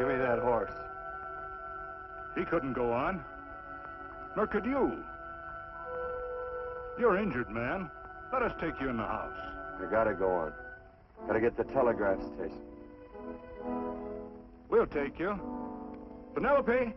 Give me that horse. He couldn't go on. Nor could you. You're injured, man. Let us take you in the house. I gotta go on. Gotta get to the telegraph station. We'll take you. Penelope!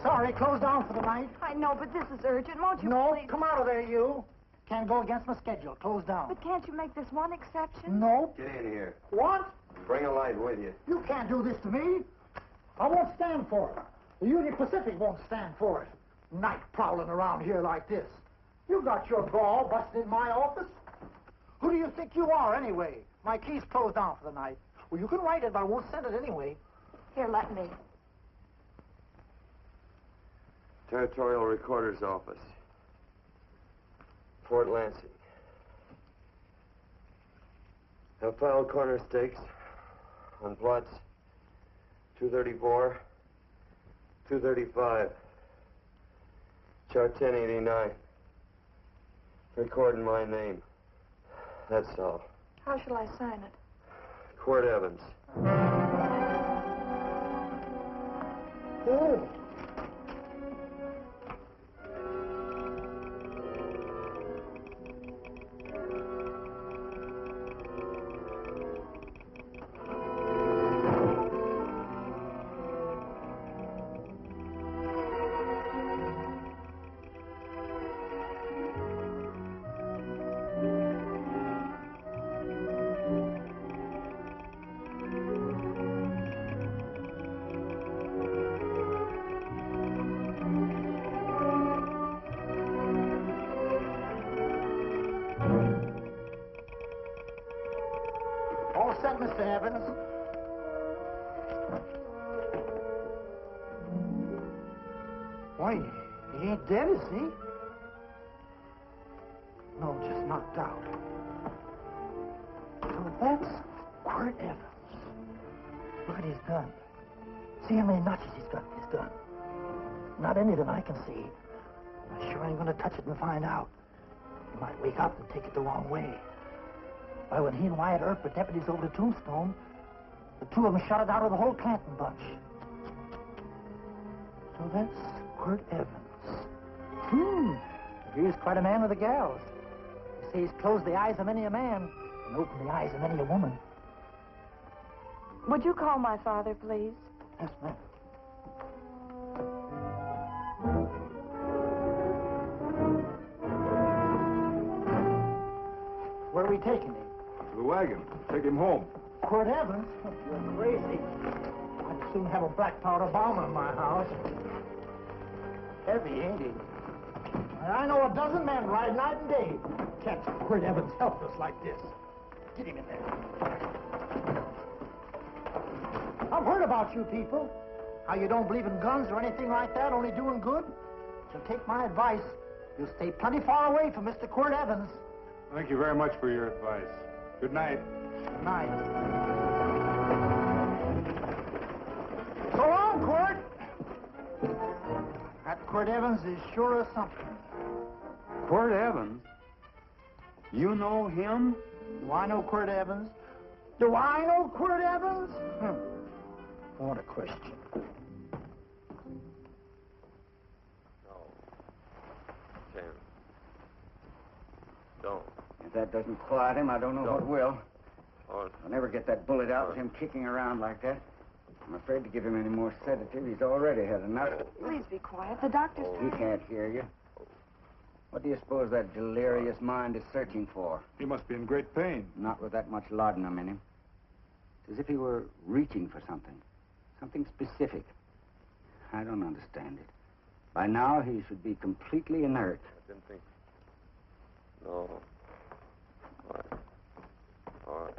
Sorry, closed down for the night. I know, but this is urgent. Won't you No, please? come out of there, you. Can't go against my schedule. Closed down. But can't you make this one exception? No. Get in here. What? Bring a light with you. You can't do this to me. I won't stand for it. The Union Pacific won't stand for it. Night prowling around here like this. You got your gall busting in my office? Who do you think you are, anyway? My key's closed down for the night. Well, you can write it, but I won't send it anyway. Here, let me. Territorial Recorder's Office. Fort Lansing. Have filed corner stakes on plots 234, 235, chart 1089. Recording my name. That's all. How shall I sign it? Quirt Evans. Oh. All set, Mr. Evans. Why, he ain't dead, is he? No, just knocked out. So that's Quirt Evans. Look at his gun. See how many notches he's got in his gun. Not any that I can see. I sure ain't gonna touch it and find out. He might wake up and take it the wrong way. Why, when he and Wyatt Earp were deputies over to Tombstone, the two of them shot it out of the whole Clanton bunch. So that's Quirt Evans. He's quite a man with the gals. They say he's closed the eyes of many a man and opened the eyes of many a woman. Would you call my father, please? Yes, ma'am. Where are we taking him? To the wagon. Take him home. Quirt Evans? You're crazy. I'd soon have a black powder bomber in my house. Heavy, ain't he? I know a dozen men ride night and day. Catch Quirt Evans helpless like this. Get him in there. I've heard about you people. How you don't believe in guns or anything like that, only doing good. So take my advice. You'll stay plenty far away from Mr. Quirt Evans. Thank you very much for your advice. Good night. Good night. So long, Quirt. That Quirt Evans is sure of something. Quirt Evans? You know him? Do I know Quirt Evans? Do I know Quirt Evans? What a question. No. Sam. Don't. If that doesn't quiet him, I don't know what will. Oh, I'll never get that bullet out with him kicking around like that. I'm afraid to give him any more sedative. He's already had enough. Please be quiet. The doctor's He can't hear you. What do you suppose that delirious mind is searching for? He must be in great pain. Not with that much laudanum in him. It's as if he were reaching for something. Something specific. I don't understand it. By now, he should be completely inert. I didn't think. No. All right. All right.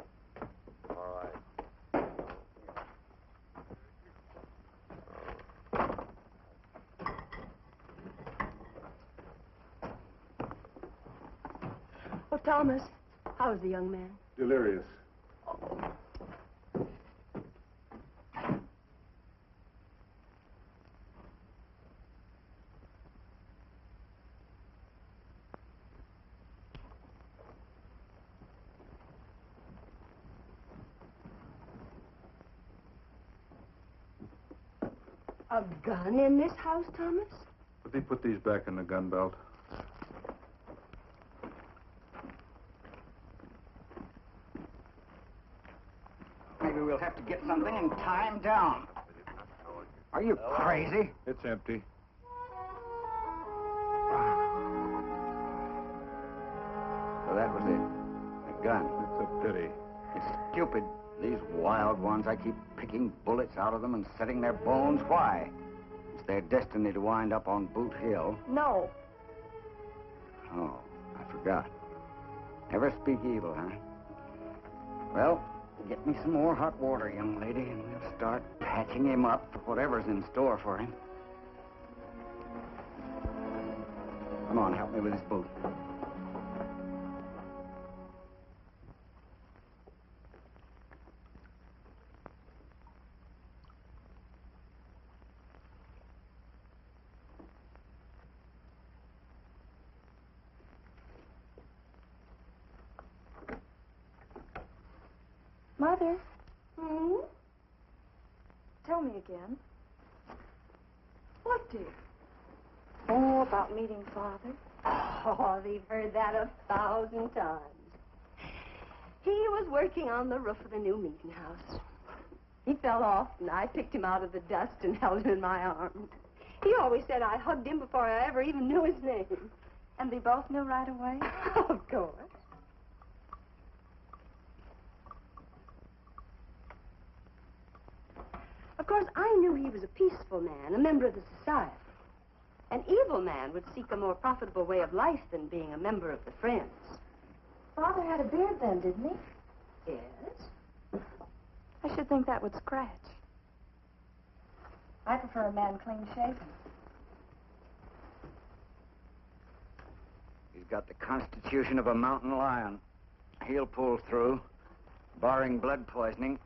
All right. Oh, Thomas, how's the young man? Delirious. A gun in this house, Thomas? Let me put these back in the gun belt. Maybe we'll have to get something and tie him down. Are you crazy? It's empty. So that was it. A gun. It's a pity. It's stupid. These wild ones, I keep picking bullets out of them and setting their bones. Why? It's their destiny to wind up on Boot Hill. No. Oh, I forgot. Never speak evil, huh? Well, get me some more hot water, young lady, and we'll start patching him up for whatever's in store for him. Come on, help me with his boot. Mother. Tell me again. What, dear? Oh, about meeting Father. Oh, they've heard that 1,000 times. He was working on the roof of the new meeting house. He fell off, and I picked him out of the dust and held him in my arms. He always said I hugged him before I ever even knew his name. And they both knew right away? Of course. Of course, I knew he was a peaceful man, a member of the society. An evil man would seek a more profitable way of life than being a member of the Friends. Father had a beard then, didn't he? Yes? I should think that would scratch. I prefer a man clean shaven. He's got the constitution of a mountain lion. He'll pull through, barring blood poisoning.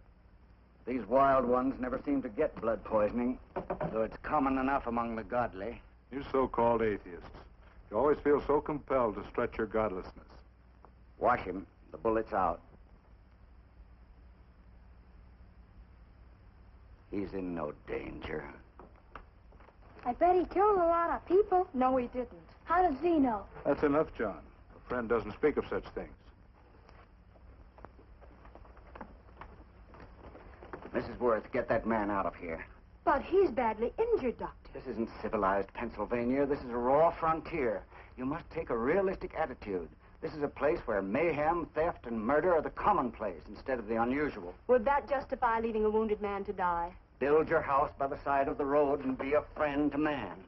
These wild ones never seem to get blood poisoning, though it's common enough among the godly. You so-called atheists. You always feel so compelled to stretch your godlessness. Watch him. The bullet's out. He's in no danger. I bet he killed a lot of people. No, he didn't. How does he know? That's enough, John. A friend doesn't speak of such things. Mrs. Worth, get that man out of here. But he's badly injured, Doctor. This isn't civilized Pennsylvania. This is a raw frontier. You must take a realistic attitude. This is a place where mayhem, theft, and murder are the commonplace instead of the unusual. Would that justify leaving a wounded man to die? Build your house by the side of the road and be a friend to man.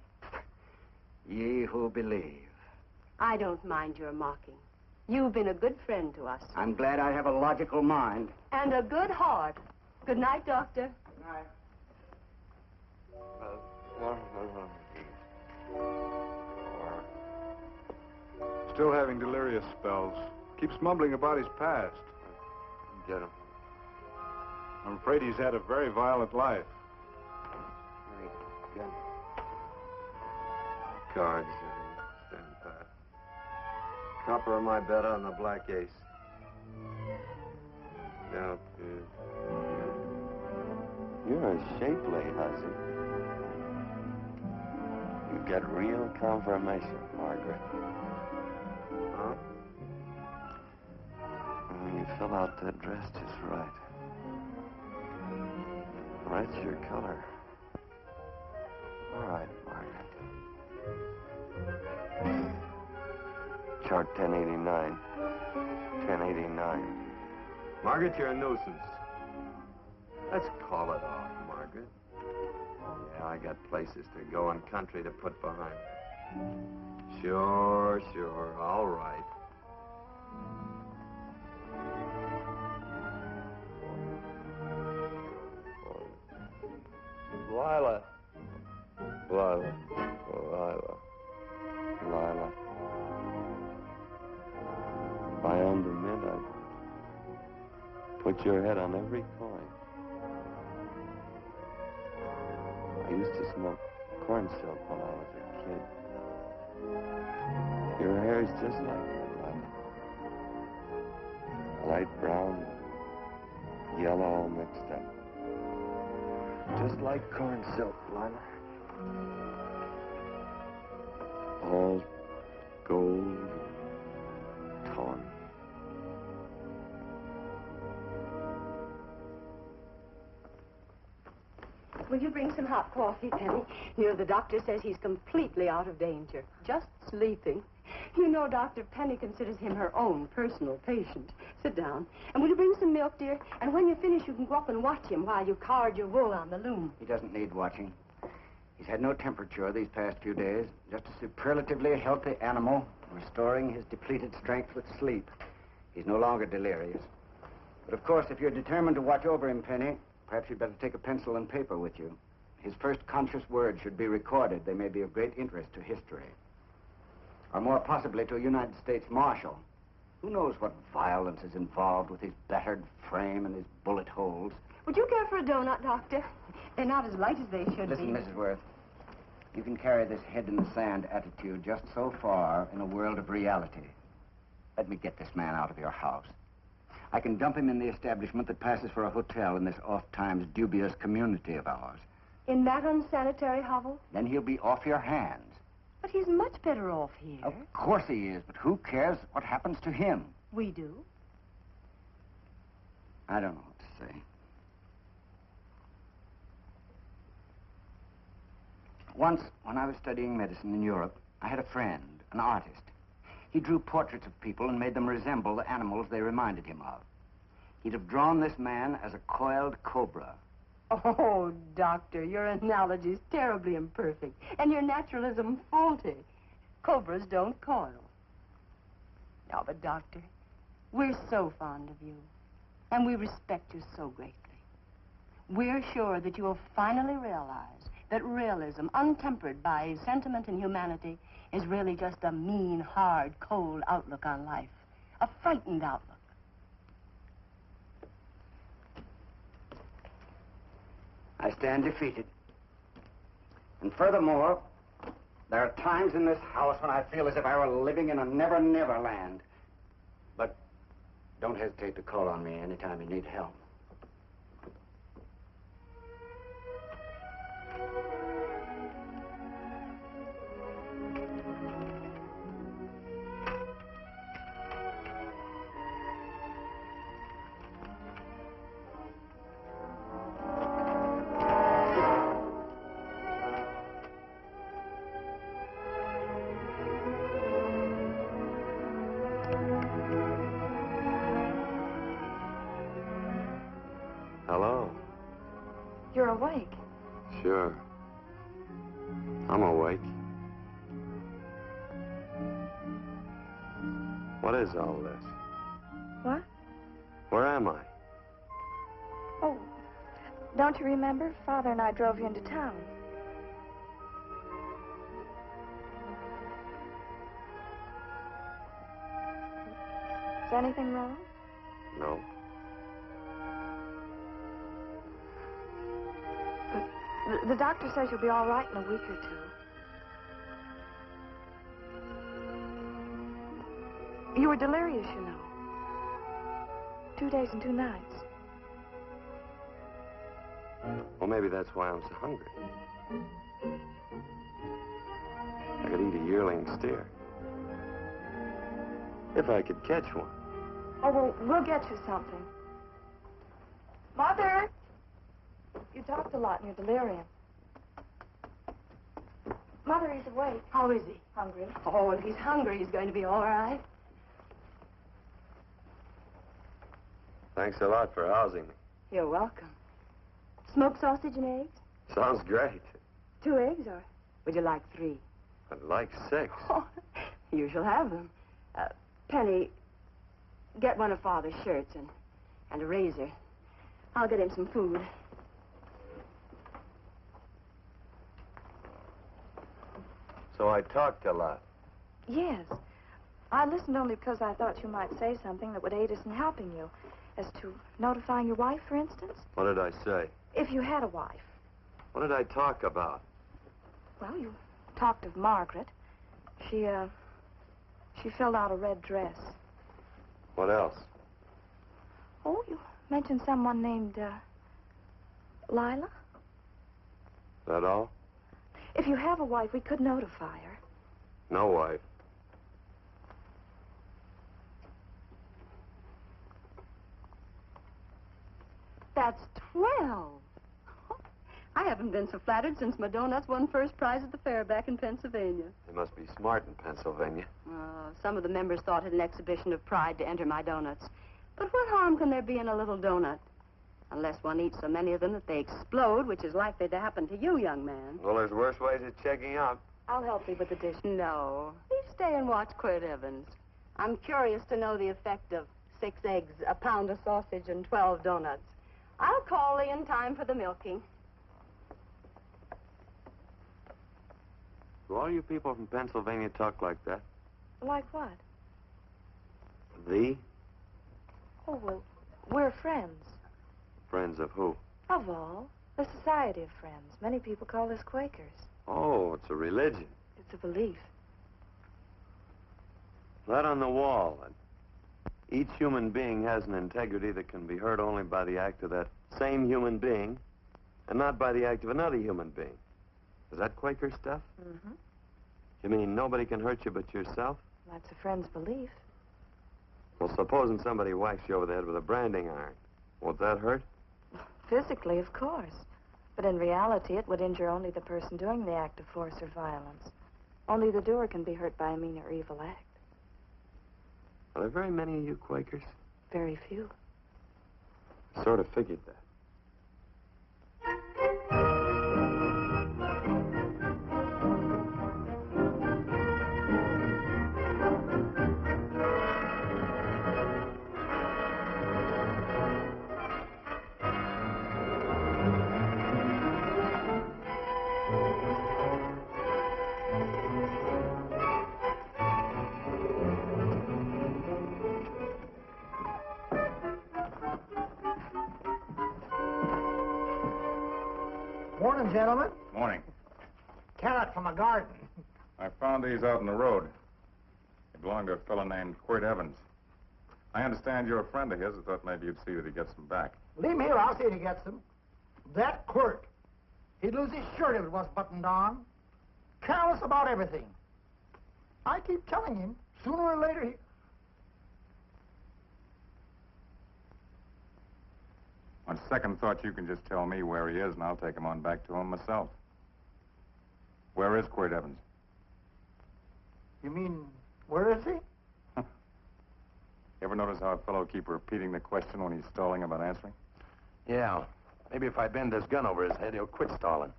Ye who believe. I don't mind your mocking. You've been a good friend to us. I'm glad I have a logical mind. And a good heart. Good night, Doctor. Good night. Still having delirious spells. Keeps mumbling about his past. Get him. I'm afraid he's had a very violent life. Get him. Cards. Stand pat. Copper on my bet on the black ace. Now, you're a shapely hussy. You get real confirmation, Margaret. Huh? Well, you fill out that dress just right. That's your color. All right, Margaret. Chart 1089. 1089. Margaret, you're a nuisance. Let's call it off, Margaret. Yeah, I got places to go and country to put behind me. Sure, sure. All right. Lila. Lila. Lila. Lila. If I owned a mint, I'd put your head on every coin. I used to smoke corn silk when I was a kid. Your hair's just like that, Lila. Light brown, yellow mixed up. Just like corn silk, Lila. All gold, torn. Will you bring some hot coffee, Penny? You know, the doctor says he's completely out of danger. Just sleeping. You know, Dr. Penny considers him her own personal patient. Sit down. And will you bring some milk, dear? And when you finish, you can go up and watch him while you card your wool on the loom. He doesn't need watching. He's had no temperature these past few days. Just a superlatively healthy animal, restoring his depleted strength with sleep. He's no longer delirious. But of course, if you're determined to watch over him, Penny, perhaps you'd better take a pencil and paper with you. His first conscious words should be recorded. They may be of great interest to history. Or more possibly to a United States Marshal. Who knows what violence is involved with his battered frame and his bullet holes. Would you care for a donut, Doctor? They're not as light as they should Listen, be. Mrs. Worth. You can carry this head in the sand attitude just so far in a world of reality. Let me get this man out of your house. I can dump him in the establishment that passes for a hotel in this oft-times dubious community of ours. In that unsanitary hovel? Then he'll be off your hands. But he's much better off here. Of course he is, but who cares what happens to him? We do. I don't know what to say. Once, when I was studying medicine in Europe, I had a friend, an artist. He drew portraits of people and made them resemble the animals they reminded him of. He'd have drawn this man as a coiled cobra. Oh, Doctor, your analogy's terribly imperfect, and your naturalism faulty. Cobras don't coil. Now, but, Doctor, we're so fond of you, and we respect you so greatly. We're sure that you will finally realize that realism, untempered by sentiment and humanity, is really just a mean, hard, cold outlook on life. A frightened outlook. I stand defeated. And furthermore, there are times in this house when I feel as if I were living in a never-never land. But don't hesitate to call on me anytime you need help. Hello. You're awake. Sure. I'm awake. What is all this? What? Where am I? Oh, don't you remember? Father and I drove you into town. Is anything wrong? No. The doctor says you'll be all right in a week or two. You were delirious, you know. 2 days and 2 nights. Well, maybe that's why I'm so hungry. I could eat a yearling steer. If I could catch one. Oh, well, we'll get you something. Mother! You talked a lot in your delirium. Mother, he's awake. How is he? Hungry. Oh, if he's hungry, he's going to be all right. Thanks a lot for housing me. You're welcome. Smoked sausage and eggs? Sounds great. 2 eggs, or would you like 3? I'd like 6. Oh, you shall have them. Penny, get one of Father's shirts and a razor. I'll get him some food. So I talked a lot. Yes. I listened only because I thought you might say something that would aid us in helping you. As to notifying your wife, for instance. What did I say? If you had a wife. What did I talk about? Well, you talked of Margaret. She filled out a red dress. What else? Oh, you mentioned someone named, Lila? That all? If you have a wife, we could notify her. No wife. That's 12. I haven't been so flattered since my donuts won first prize at the fair back in Pennsylvania. They must be smart in Pennsylvania. Some of the members thought it an exhibition of pride to enter my donuts. But what harm can there be in a little donut? Unless one eats so many of them that they explode, which is likely to happen to you, young man. Well, there's worse ways of checking out. I'll help you with the dish. No. You stay and watch Quirt Evans. I'm curious to know the effect of 6 eggs, a pound of sausage, and 12 donuts. I'll call Lee in time for the milking. Do all you people from Pennsylvania talk like that? Like what? The? Oh, well, we're friends. Friends of who? Of all. The Society of Friends. Many people call us Quakers. Oh, it's a religion. It's a belief. That on the wall. Each human being has an integrity that can be hurt only by the act of that same human being, and not by the act of another human being. Is that Quaker stuff? Mm-hmm. You mean nobody can hurt you but yourself? That's a friend's belief. Well, supposing somebody whacks you over the head with a branding iron. Won't that hurt? Physically, of course. But in reality, it would injure only the person doing the act of force or violence. Only the doer can be hurt by a mean or evil act. Are there very many of you Quakers? Very few. Sort of figured that. Morning, gentlemen. Morning. Carrot from a garden. I found these out in the road. They belong to a fellow named Quirt Evans. I understand you're a friend of his. I thought maybe you'd see that he gets them back. Leave him here. I'll see if he gets them. That Quirt. He'd lose his shirt if it was buttoned on. Careless about everything. I keep telling him, sooner or later he... On second thought, you can just tell me where he is, and I'll take him on back to him myself. Where is Quirt Evans? You mean, where is he? You ever notice how a fellow keep repeating the question when he's stalling about answering? Yeah. Maybe if I bend this gun over his head, he'll quit stalling.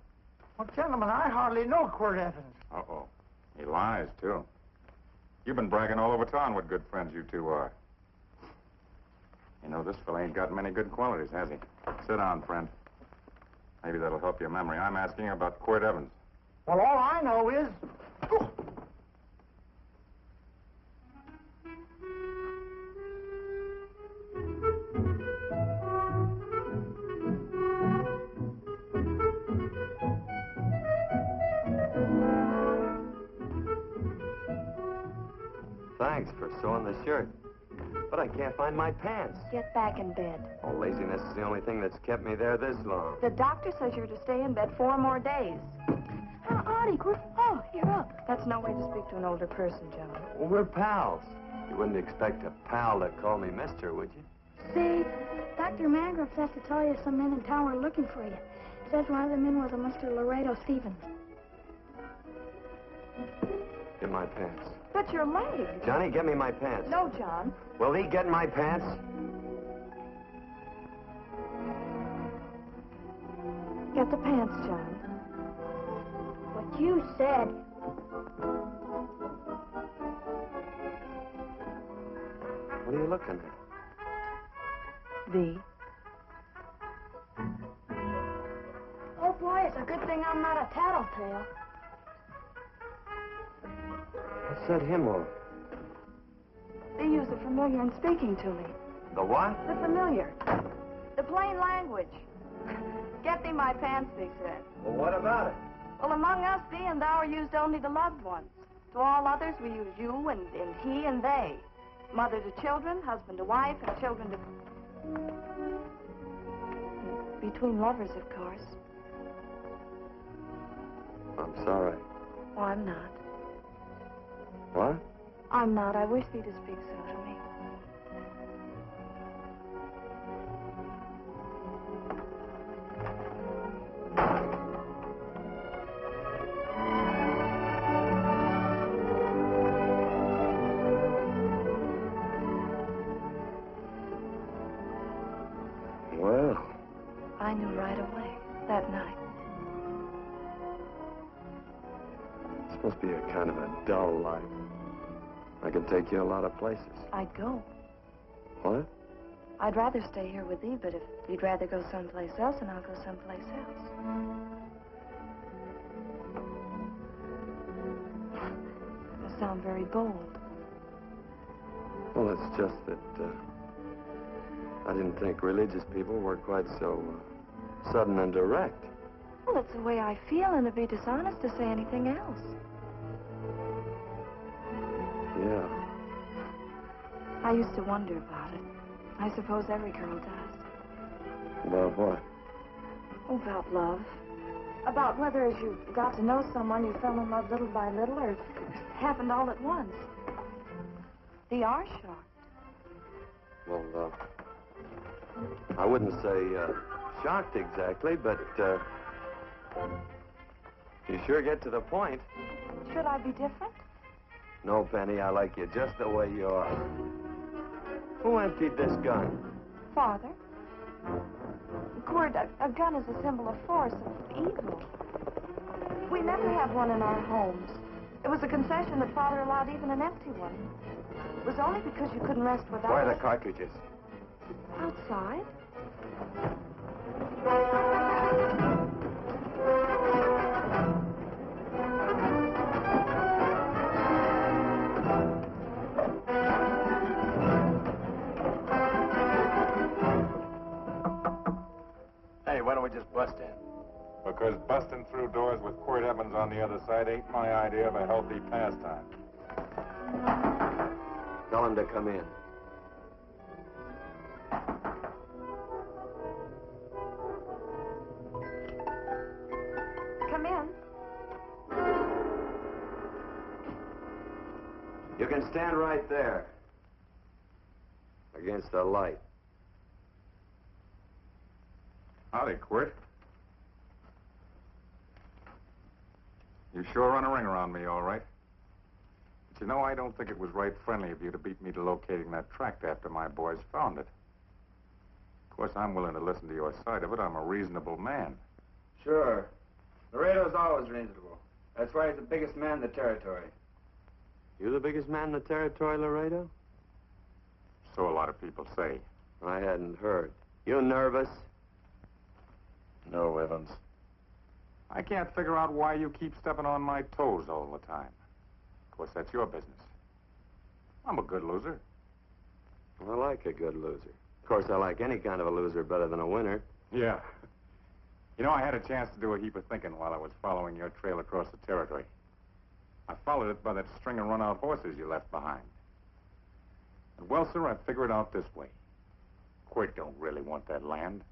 Well, gentlemen, I hardly know Quirt Evans. Uh-oh. He lies, too. You've been bragging all over town what good friends you two are. You know, this fella ain't got many good qualities, has he? Sit down, friend. Maybe that'll help your memory. I'm asking about Quirt Evans. Well, all I know is... Thanks for sewing the shirt. But I can't find my pants. Get back in bed. Oh, laziness is the only thing that's kept me there this long. The doctor says you're to stay in bed 4 more days. Audie, oh, you're up. That's no way to speak to an older person, gentlemen. Well, we're pals. You wouldn't expect a pal to call me mister, would you? See, Dr. Mangroves has to tell you some men in town are looking for you. Says one of the men was a Mr. Laredo Stevens. Get my pants. But your leg. Johnny, get me my pants. No, John. Will he get my pants? Get the pants, John. What you said. What are you looking at? V. Oh, boy, it's a good thing I'm not a tattletale. I said him off. They use the familiar in speaking to me. The what? The familiar. The plain language. Get thee my pants, they said. Well, what about it? Well, among us, thee and thou are used only to loved ones. To all others, we use you and he and they. Mother to children, husband to wife, and children to... Between lovers, of course. I'm sorry. Oh, I'm not. What? I'm not. I wish thee to speak so to me. Well, I knew right away, that night. this must be a kind of a dull life. I can take you a lot of places. I'd go. What? I'd rather stay here with thee, but if you'd rather go someplace else, then I'll go someplace else. You sound very bold. Well, it's just that I didn't think religious people were quite so sudden and direct. Well, it's the way I feel, and it'd be dishonest to say anything else. Yeah. I used to wonder about it. I suppose every girl does. About what? Oh, about love. About whether as you got to know someone, you fell in love little by little, or it happened all at once. They are shocked. Well, I wouldn't say shocked exactly, but you sure get to the point. Should I be different? No, Penny, I like you just the way you are. Who emptied this gun? Father? Quirt, a gun is a symbol of force, of evil. We never have one in our homes. It was a concession that Father allowed even an empty one. It was only because you couldn't rest without Where are it. the cartridges? Outside? Hey, why don't we just bust in? Because busting through doors with Quirt Evans on the other side ain't my idea of a healthy pastime. Tell him to come in. Come in. You can stand right there. Against the light. Howdy, Quirt. You sure run a ring around me, all right. But you know, I don't think it was right friendly of you to beat me to locating that tract after my boys found it. Of course, I'm willing to listen to your side of it. I'm a reasonable man. Sure. Laredo's always reasonable. That's why he's the biggest man in the territory. You the biggest man in the territory, Laredo? So a lot of people say. I hadn't heard. You nervous? No, Evans. I can't figure out why you keep stepping on my toes all the time. Of course, that's your business. I'm a good loser. I like a good loser. Of course, I like any kind of a loser better than a winner. Yeah. You know, I had a chance to do a heap of thinking while I was following your trail across the territory. I followed it by that string of run-out horses you left behind. And well, sir, I figure it out this way. Quirt don't really want that land.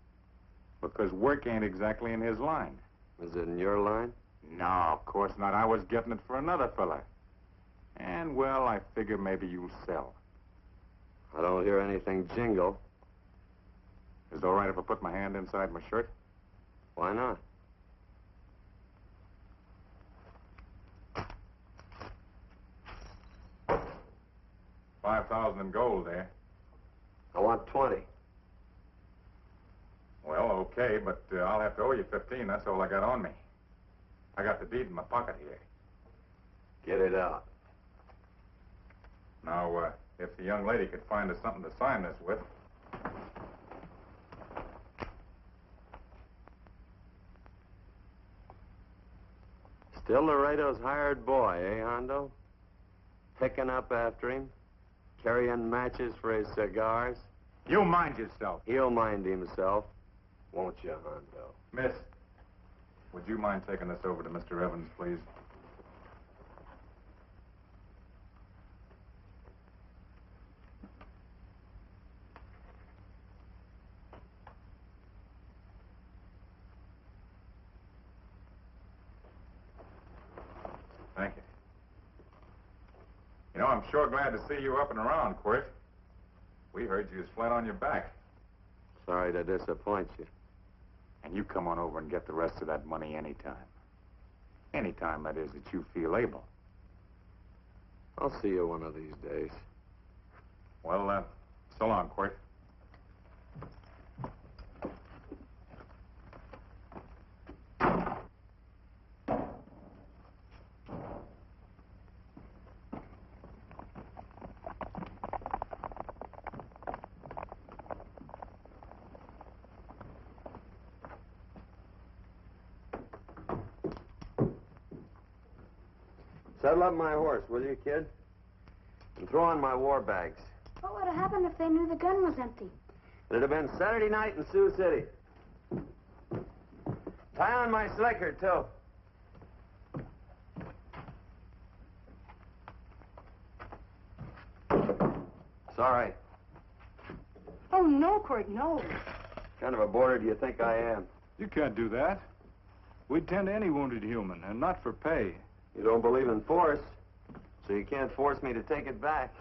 Because work ain't exactly in his line. Is it in your line? No, of course not. I was getting it for another fella. And, well, I figure maybe you'll sell. I don't hear anything jingle. Is it all right if I put my hand inside my shirt? Why not? 5,000 in gold there. I want 20. Well, okay, but I'll have to owe you 15. That's all I got on me. I got the deed in my pocket here. Get it out. Now, if the young lady could find us something to sign this with. Still Laredo's hired boy, eh, Hondo? Picking up after him, carrying matches for his cigars. You mind yourself. He'll mind himself, won't you, Hondo? Miss, would you mind taking this over to Mr. Evans, please? Thank you. You know, I'm sure glad to see you up and around, Quirt. We heard you was flat on your back. Sorry to disappoint you. And you come on over and get the rest of that money anytime. Anytime, that is, that you feel able. I'll see you one of these days. Well, so long, Quirt. Saddle up my horse, will you, kid? And throw on my war bags. What would have happened if they knew the gun was empty? It'd have been Saturday night in Sioux City. Tie on my slicker, too. It's all right. Oh, no, Quirt, no. What kind of a boarder do you think I am? You can't do that. We'd tend to any wounded human, and not for pay. You don't believe in force, so you can't force me to take it back.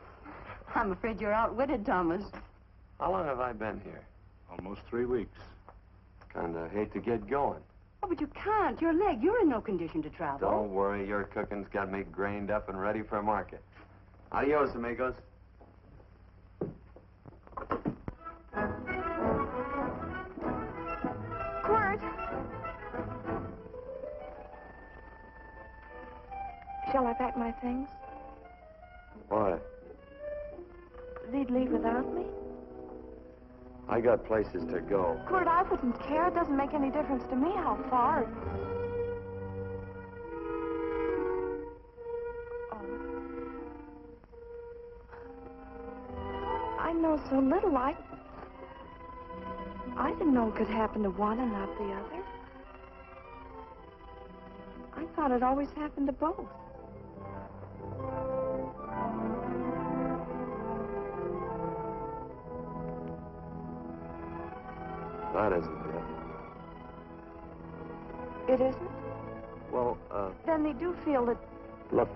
I'm afraid you're outwitted, Thomas. How long have I been here? Almost 3 weeks. Kinda hate to get going. Oh, but you can't. Your leg, you're in no condition to travel. Don't worry, your cooking's got me grained up and ready for market. Adios, amigos. Quirt. Shall I pack my things? Why? They'd leave without me? I got places to go. Quirt, I wouldn't care. It doesn't make any difference to me how far. Oh. I know so little. I didn't know it could happen to one and not the other. I thought it always happened to both. That isn't it. It isn't? Well, Then they do feel that... look,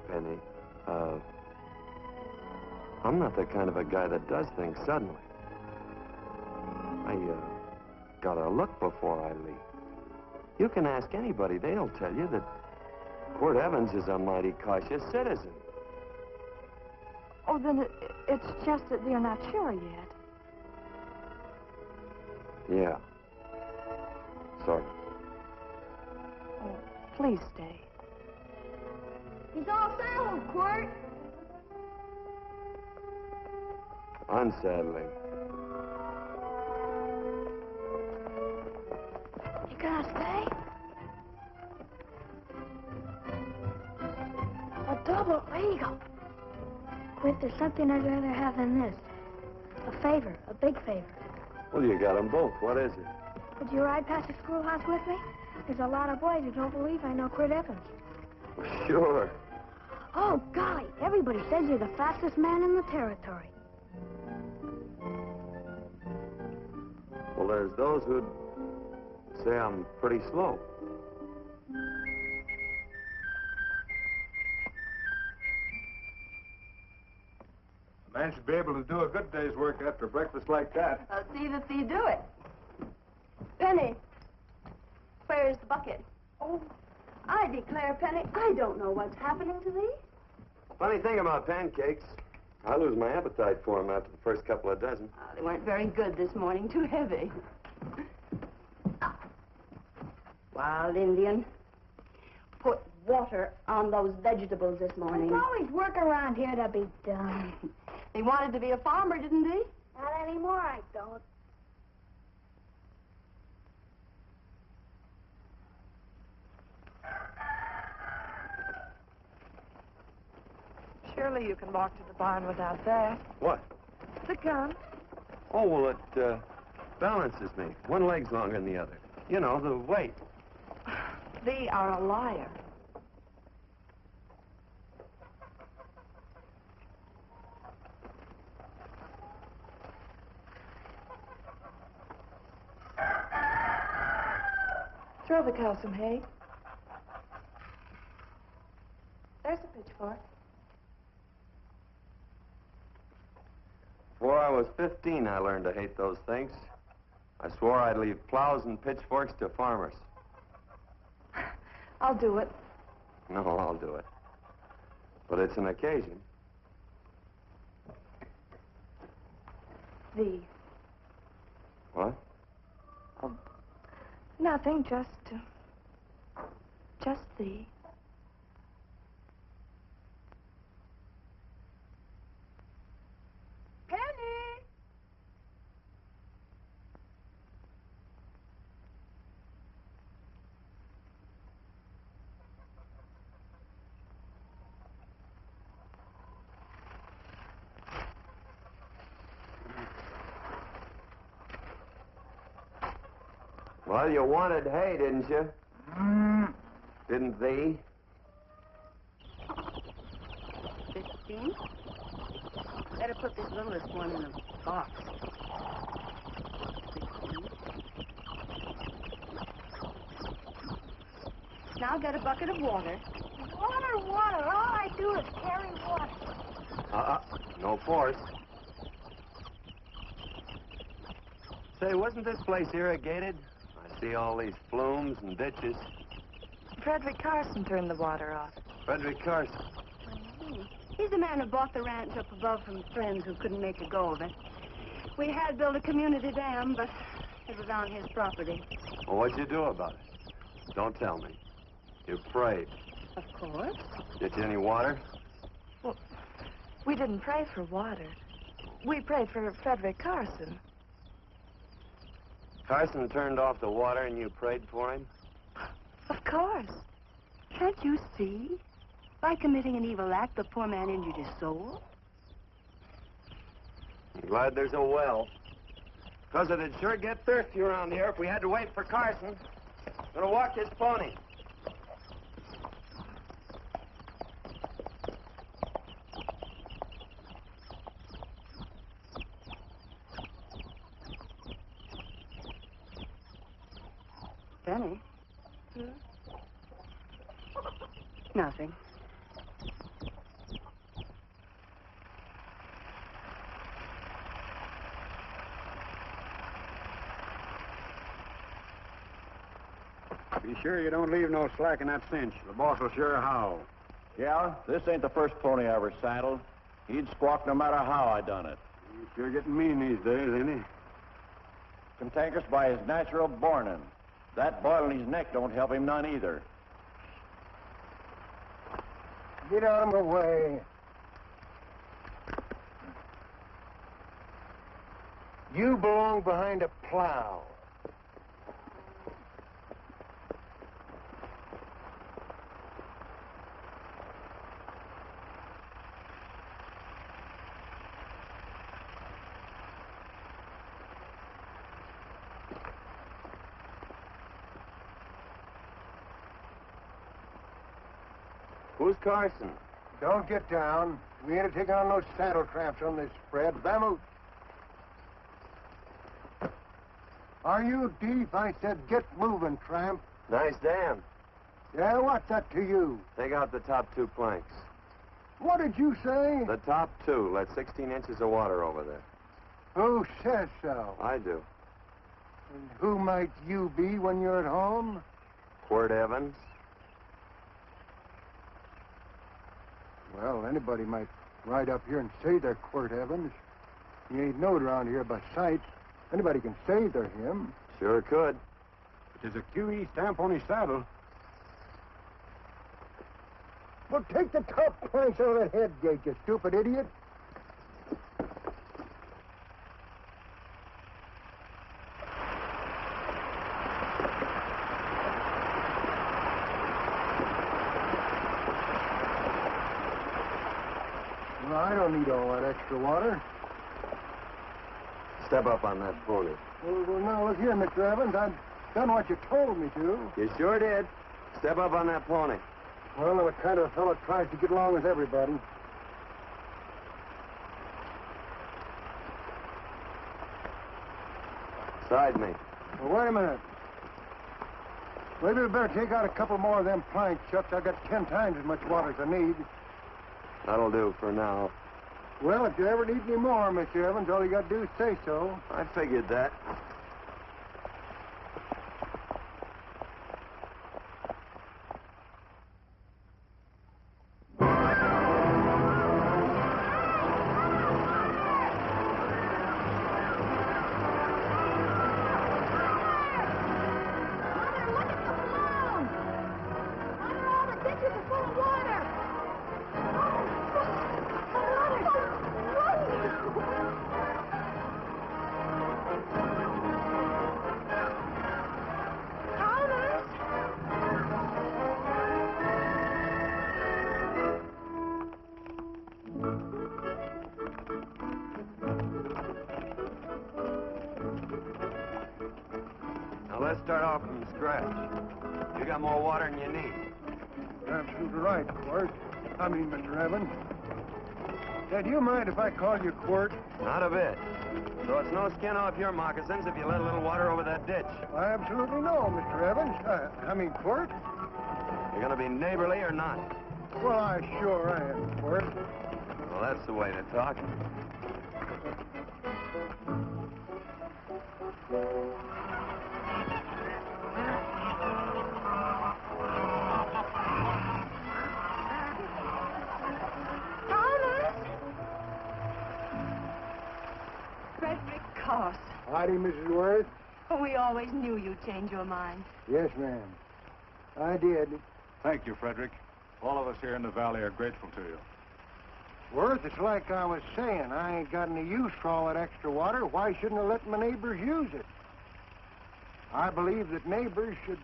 Penny, I'm not the kind of a guy that does things suddenly. I, gotta look before I leave. You can ask anybody, they'll tell you that Quirt Evans is a mighty cautious citizen. Oh, then it's just that they're not sure yet. Yeah. Sort of. Oh, please stay. He's all settled, Quirt. Unsettling. You gonna stay? A double eagle. Quirt, there's something I'd rather have than this. A favor, a big favor. Well, you got them both. What is it? Would you ride past the schoolhouse with me? There's a lot of boys who don't believe I know Quirt Evans. Sure. Oh, golly, everybody says you're the fastest man in the territory. Well, there's those who'd say I'm pretty slow. A man should be able to do a good day's work after breakfast like that. I'll see that you do it. Penny, where's the bucket? Oh, I declare, Penny, I don't know what's happening to thee. Funny thing about pancakes, I lose my appetite for them after the first couple of dozen. They weren't very good this morning. Too heavy. Wild Indian. Put water on those vegetables this morning. There's always work around here to be done. He wanted to be a farmer, didn't he? Not anymore, I don't. Surely you can walk to the barn without that. What? The gun. Oh, well, it balances me. One leg's longer than the other. You know, the weight. Thee are a liar. Throw the cow some hay. There's a pitchfork. Before I was 15, I learned to hate those things. I swore I'd leave plows and pitchforks to farmers. I'll do it. No, I'll do it. But it's an occasion. Thee. What? Oh, nothing, just thee. Penny! Well, you wanted hay, didn't you? Didn't thee? 15. Better put this littlest one in a box. 16. Now get a bucket of water. Water, water. All I do is carry water. No force. Say, wasn't this place irrigated? I see all these flumes and ditches. Frederick Carson turned the water off. Frederick Carson. He's the man who bought the ranch up above from friends who couldn't make a go of it. We had built a community dam, but it was on his property. Well, what'd you do about it? Don't tell me. You prayed. Of course. Get you any water? Well, we didn't pray for water. We prayed for Frederick Carson. Carson turned off the water and you prayed for him? Of course. Can't you see? By committing an evil act, the poor man injured his soul. I'm glad there's a well. Because it'd sure get thirsty around here if we had to wait for Carson. Gonna walk his pony. Benny? Nothing. Be sure you don't leave no slack in that cinch. The boss will sure howl. Yeah, this ain't the first pony I ever saddled. He'd squawk no matter how I done it. He's sure getting mean these days, ain't he? Cantankerous by his natural bornin'. That boil in his neck don't help him none either. Get out of my way. You belong behind a plow. Who's Carson? Don't get down. We ain't taking on no saddle tramps on this spread. Vamoose. Are you deep? I said get moving, tramp. Nice dam. Yeah, what's that to you? Take out the top 2 planks. What did you say? The top 2. Let 16 inches of water over there. Who says so? I do. And who might you be when you're at home? Quirt Evans. Well, anybody might Ride up here and say they're Quirt Evans. He ain't knowed around here by sight. Anybody can say they're him. Sure could. There's a QE stamp on his saddle. Well, take the top planks out of that head gate, you stupid idiot. Well, I don't need all that extra water. Step up on that pony. Well, now, look here, Mr. Evans. I've done what you told me to. You sure did. Step up on that pony. Well, I'm the kind of fellow that tries to get along with everybody. Side me. Well, wait a minute. Maybe we better take out a couple more of them planks, Chuck. I got 10 times as much water as I need. That'll do for now. Well, if you ever need any more, Mr. Evans, all you got to do is say so. I figured that. Now, let's start off from scratch. You got more water than you need. You're absolutely right, Quirt. I mean, Mr. Evans. Say, do you mind if I call you Quirt? Not a bit. So it's no skin off your moccasins if you let a little water over that ditch. I absolutely know, Mr. Evans. I mean, Quirt. You're going to be neighborly or not? Well, I sure am, Quirt. Well, that's the way to talk. Frederick Carson. Howdy, Mrs. Worth. We always knew you'd change your mind. Yes, ma'am. I did. Thank you, Frederick. All of us here in the valley are grateful to you. Worth, it's like I was saying. I ain't got any use for all that extra water. Why shouldn't I let my neighbors use it? I believe that neighbors should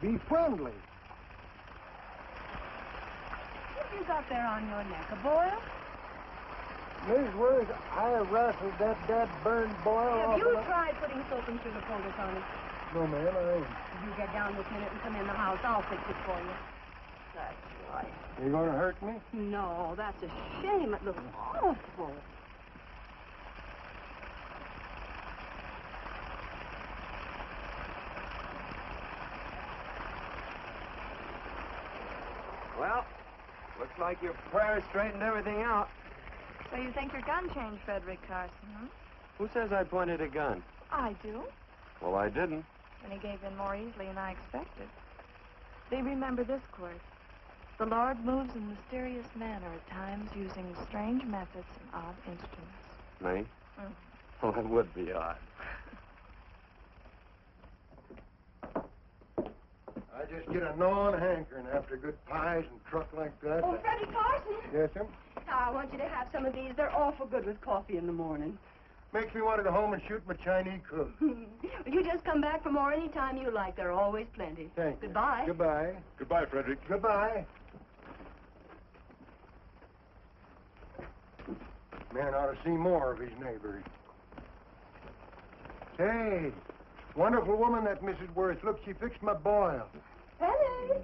be friendly. What have you got there on your neck, a boil? Miss Worth, I wrestled that burned boil Have off you of my... tried putting soap and sugar poultice on it? No, ma'am, I ain't. You get down this minute and come in the house. I'll fix it for you. That's right. You gonna hurt me? No, that's a shame. It looks awful. Well, looks like your prayer straightened everything out. So you think your gun changed, Frederick Carson, huh? Who says I pointed a gun? I do. Well, I didn't. And he gave in more easily than I expected. They remember this, Quirt. The Lord moves in mysterious manner at times, using strange methods and odd instruments. Me? Mm. Well, it would be odd. I just get a gnawing hankering after good pies and truck like that. Oh, Frederick Carson. Yes, ma'am? I want you to have some of these. They're awful good with coffee in the morning. Makes me want to go home and shoot my Chinese cook. You just come back for more any time you like. There are always plenty. Thank you. Goodbye. Goodbye. Goodbye, Frederick. Goodbye. Man ought to see more of his neighbors. Say, wonderful woman, that Mrs. Worth. Look, she fixed my boil. Penny.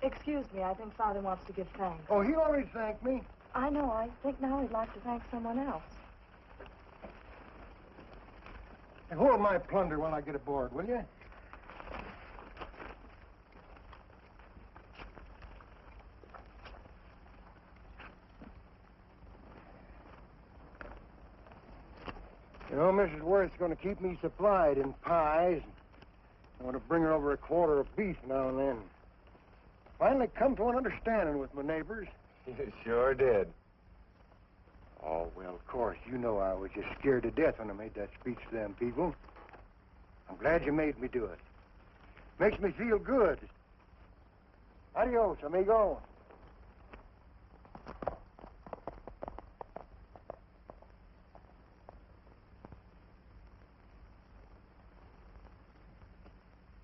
Excuse me, I think Father wants to give thanks. Oh, he already thanked me. I know. I think now he'd like to thank someone else. Hey, hold my plunder while I get aboard, will you? You know, Mrs. Worth's going to keep me supplied in pies. I want to bring her over a quarter of beef now and then. Finally come to an understanding with my neighbors. You sure did. Oh, well, of course, you know I was just scared to death when I made that speech to them people. I'm glad you made me do it. Makes me feel good. Adios, amigo.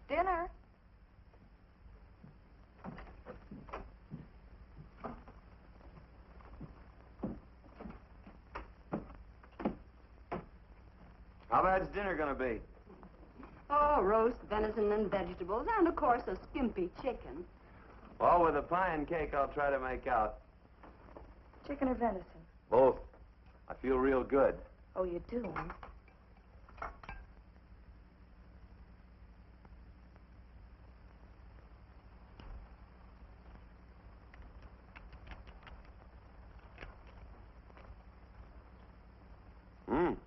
Dinner. How bad's dinner gonna be? Oh, roast venison and vegetables, and of course a skimpy chicken. Well, with a pie and cake, I'll try to make out. Chicken or venison? Both. I feel real good. Oh, you do, huh?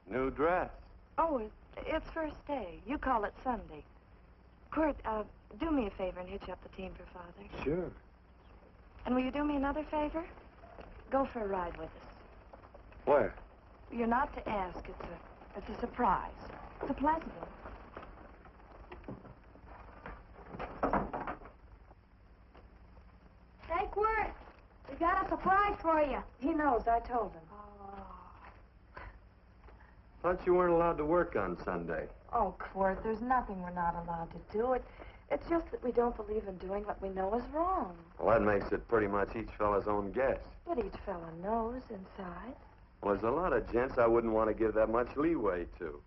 New dress. Oh, it's first day. You call it Sunday. Quirt, do me a favor and hitch up the team for Father. Sure. And will you do me another favor? Go for a ride with us. Where? You're not to ask. It's a surprise. It's a pleasant one. Hey, Quirt, we got a surprise for you. He knows. I told him. Thought you weren't allowed to work on Sunday. Oh, Quirt, there's nothing we're not allowed to do. It's just that we don't believe in doing what we know is wrong. Well, that makes it pretty much each fella's own guess. But each fella knows inside. Well, there's a lot of gents I wouldn't want to give that much leeway to.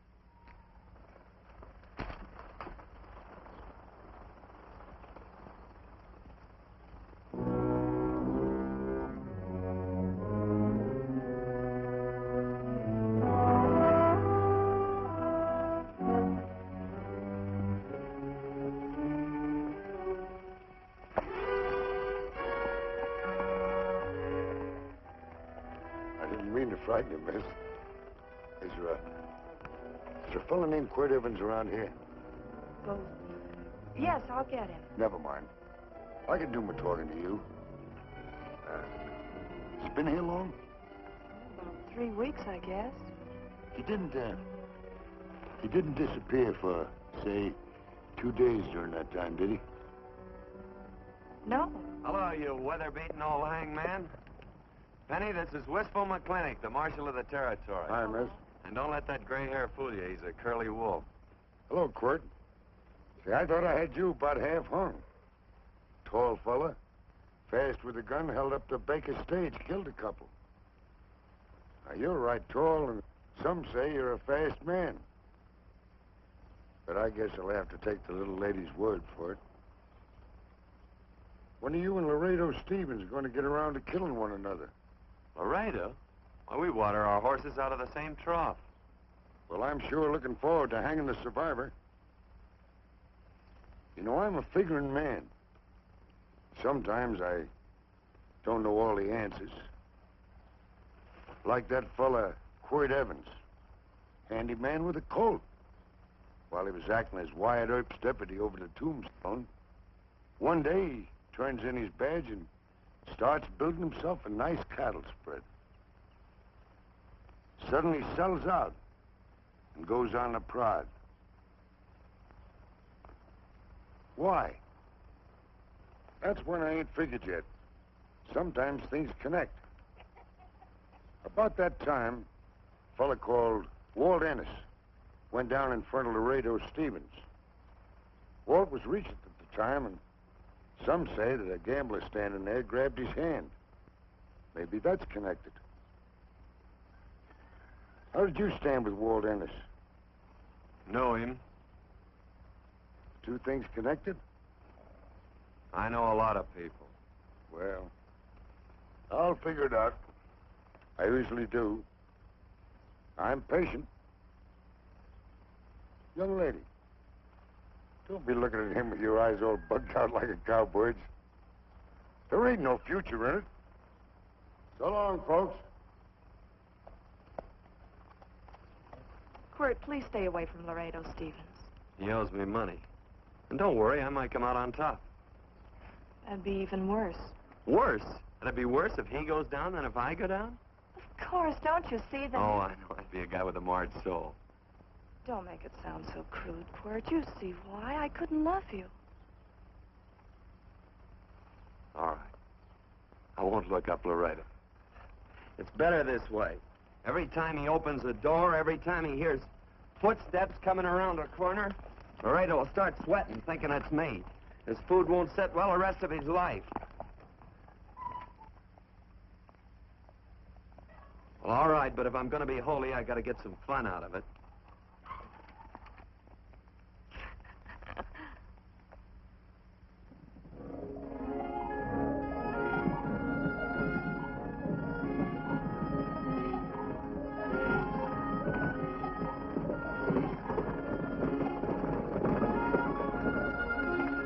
Frighten you, miss. Is there a fella named Quirt Evans around here? Well, yes, I'll get him. Never mind. I can do my talking to you. He's been here long? About 3 weeks, I guess. He didn't disappear for, say, 2 days during that time, did he? No. Hello, you weather-beaten old hangman. Penny, this is Wistful McClintock, the Marshal of the Territory. Hi, miss. And don't let that gray hair fool you. He's a curly wolf. Hello, Quirt. See, I thought I had you about half hung. Tall fella, fast with a gun, held up the Baker stage, killed a couple. Now, you're right tall, and some say you're a fast man. But I guess I'll have to take the little lady's word for it. When are you and Laredo Stevens going to get around to killing one another? Laredo? Well, we water our horses out of the same trough. Well, I'm sure looking forward to hanging the survivor. You know, I'm a figuring man. Sometimes I don't know all the answers. Like that fella, Quirt Evans. Handy man with a Colt. While he was acting as Wyatt Earp's deputy over the tombstone, one day he turns in his badge and starts building himself a nice cattle spread. Suddenly sells out and goes on a prod. Why? That's when I ain't figured yet. Sometimes things connect. About that time, a fella called Walt Ennis went down in front of Laredo Stevens. Walt was Regent at the time, and some say that a gambler standing there grabbed his hand. Maybe that's connected. How did you stand with Walt Ennis? Know him. Two things connected? I know a lot of people. Well, I'll figure it out. I usually do. I'm patient. Young lady, don't be looking at him with your eyes all bugged out like a cowbird's. There ain't no future in it. So long, folks. Quirt, please stay away from Laredo Stevens. He owes me money. And don't worry, I might come out on top. That'd be even worse. Worse? It'd be worse if he goes down than if I go down? Of Of course, don't you see that? Oh, I know. I'd be a guy with a marred soul. Don't make it sound so crude, Quirt. You see why I couldn't love you. All right. I won't look up Laredo. It's better this way. Every time he opens the door, every time he hears footsteps coming around a corner, Laredo will start sweating, thinking it's me. His food won't sit well the rest of his life. Well, all right, but if I'm going to be holy, I got to get some fun out of it.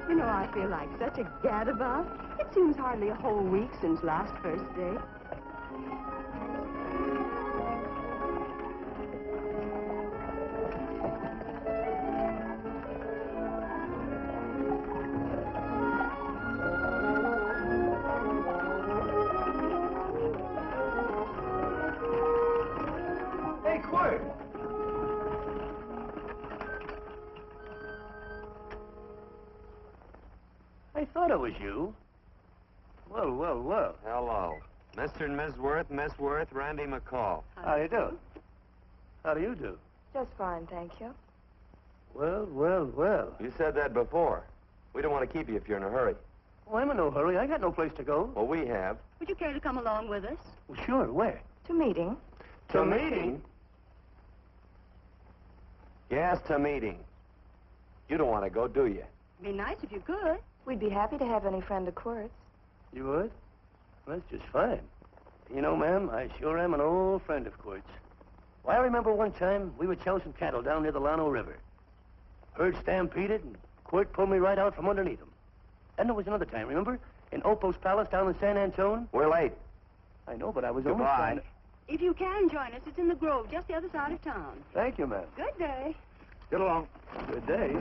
You know, I feel like such a gadabout. It seems hardly a whole week since last first day. Hey, Quirt! I thought it was you. Well, well, well. Hello. Mr. and Miss Worth, Randy McCall. How do you do? How do you do? Just fine, thank you. Well, well, well. You said that before. We don't want to keep you if you're in a hurry. Well, I'm in no hurry. I got no place to go. Well, we have. Would you care to come along with us? Well, sure. Where? To meeting. To meeting? Yes, to meeting. You don't want to go, do you? Be nice if you could. We'd be happy to have any friend of Quirt's. You would? Well, that's just fine. You know, ma'am, I sure am an old friend of Quirt's. Why, I remember one time we were chasing cattle down near the Llano River. Herd stampeded, and Quirt pulled me right out from underneath him. And there was another time, remember? In Opal's Palace down in San Antone? We're late. I know, but I was only Goodbye. trying to... If you can join us, it's in the Grove, just the other side of town. Thank you, ma'am. Good day. Get along. Good day.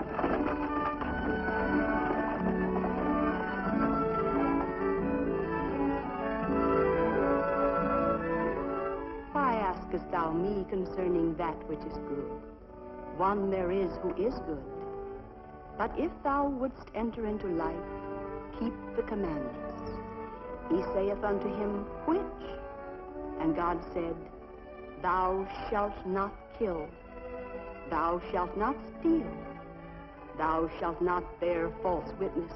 Why askest thou me concerning that which is good? One there is who is good. But if thou wouldst enter into life, keep the commandments. He saith unto him, which? And God said, thou shalt not kill. Thou shalt not steal. Thou shalt not bear false witness.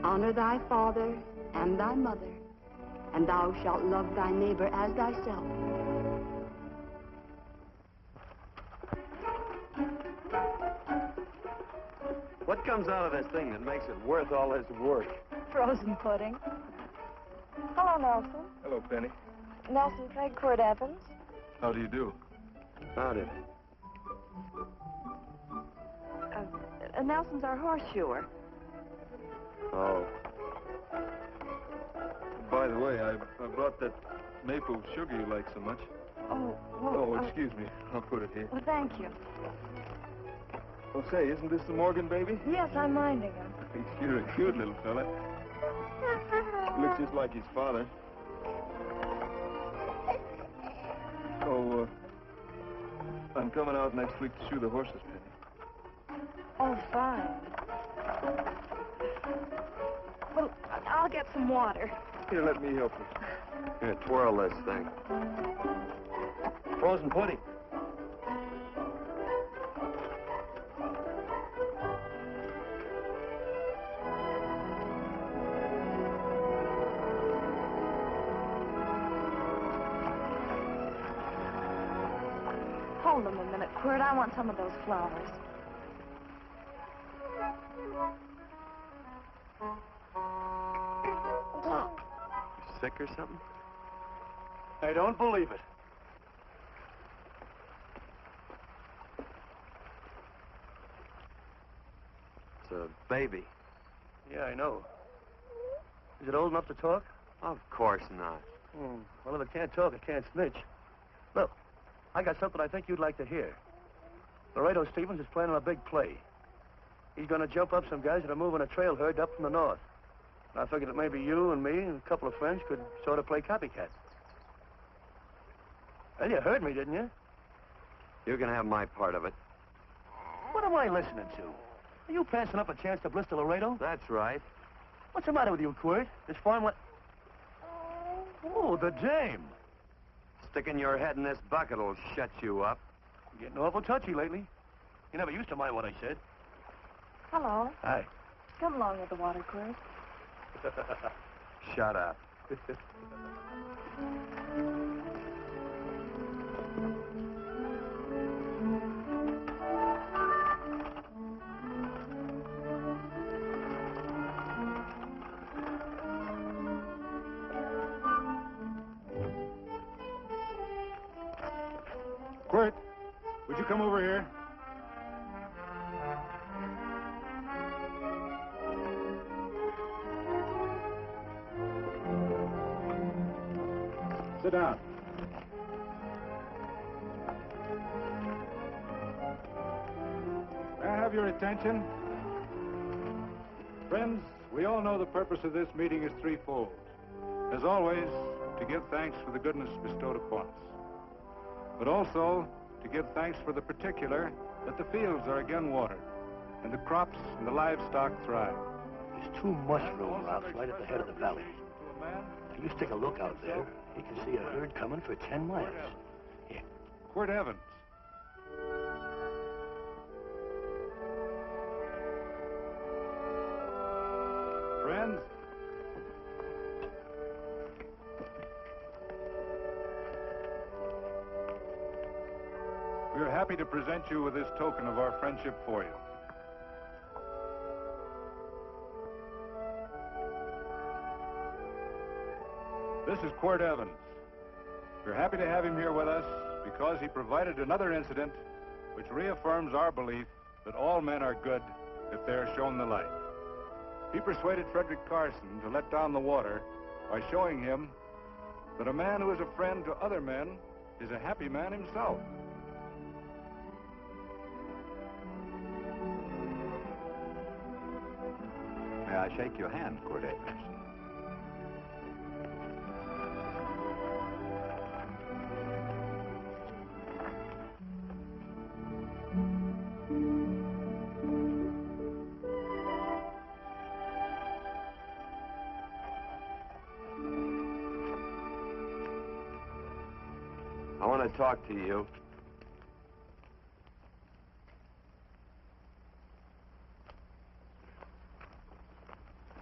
Honor thy father and thy mother, and thou shalt love thy neighbor as thyself. What comes out of this thing that makes it worth all this work? Frozen pudding. Hello, Nelson. Hello, Penny. Nelson Craig, Quirt Evans. How do you do? Howdy. Nelson's our horseshoer. Oh. By the way, I brought that maple sugar you like so much. Oh, well... Oh, excuse me. I'll put it here. Well, thank you. Oh, say, isn't this the Morgan baby? Yes, I'm minding him. You're a cute little fella. He looks just like his father. Oh, I'm coming out next week to shoe the horses, Penny. Oh, fine. Well, I'll get some water. Here, let me help you. Here, twirl this thing. Frozen pudding. Hold them a minute, Quirt. I want some of those flowers. Sick or something? I don't believe it. It's a baby. Yeah, I know. Is it old enough to talk? Of course not. Well, if it can't talk, it can't snitch. Look, I got something I think you'd like to hear. Laredo Stevens is planning a big play. He's going to jump up some guys that are moving a trail herd up from the north. And I figured that maybe you and me and a couple of friends could sort of play copycat. Well, you heard me, didn't you? You can have my part of it. What am I listening to? Are you passing up a chance to blister Laredo? That's right. What's the matter with you, Quirt? This farm what? Oh, the dame. Sticking your head in this bucket will shut you up. You're getting awful touchy lately. You never used to mind what I said. Hello. Hi. Come along with the water, Quirt. Shut up. Quirt, would you come over here? Sit down. May I have your attention? Friends, we all know the purpose of this meeting is threefold. As always, to give thanks for the goodness bestowed upon us, but also to give thanks for the particular that the fields are again watered and the crops and the livestock thrive. There's two mushroom routes right at the head of the valley. If you stick a look out there, you can see a herd coming for 10 miles. Here. Quirt Evans. Friends, we are happy to present you with this token of our friendship for you. This is Quirt Evans. We're happy to have him here with us because he provided another incident which reaffirms our belief that all men are good if they are shown the light. He persuaded Frederick Carson to let down the water by showing him that a man who is a friend to other men is a happy man himself. May I shake your hand, Quirt Evans? I want to talk to you.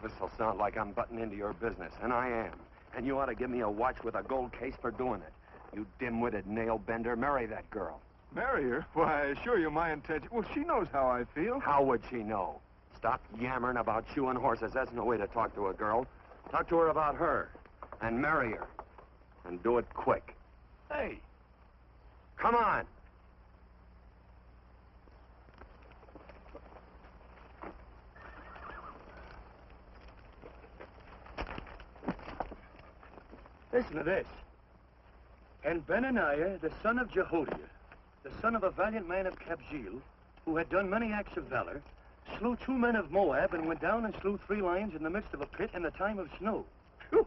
This'll sound like I'm butting into your business, and I am. And you ought to give me a watch with a gold case for doing it. You dim-witted nail-bender, marry that girl. Marry her? Why, I assure you my intention... Well, she knows how I feel. How would she know? Stop yammering about shoeing horses. That's no way to talk to a girl. Talk to her about her, and marry her. And do it quick. Hey. Come on. Listen to this. And Benaniah, the son of Jehoiada, the son of a valiant man of Kabzeel, who had done many acts of valor, slew 2 men of Moab and went down and slew 3 lions in the midst of a pit in the time of snow. Whew,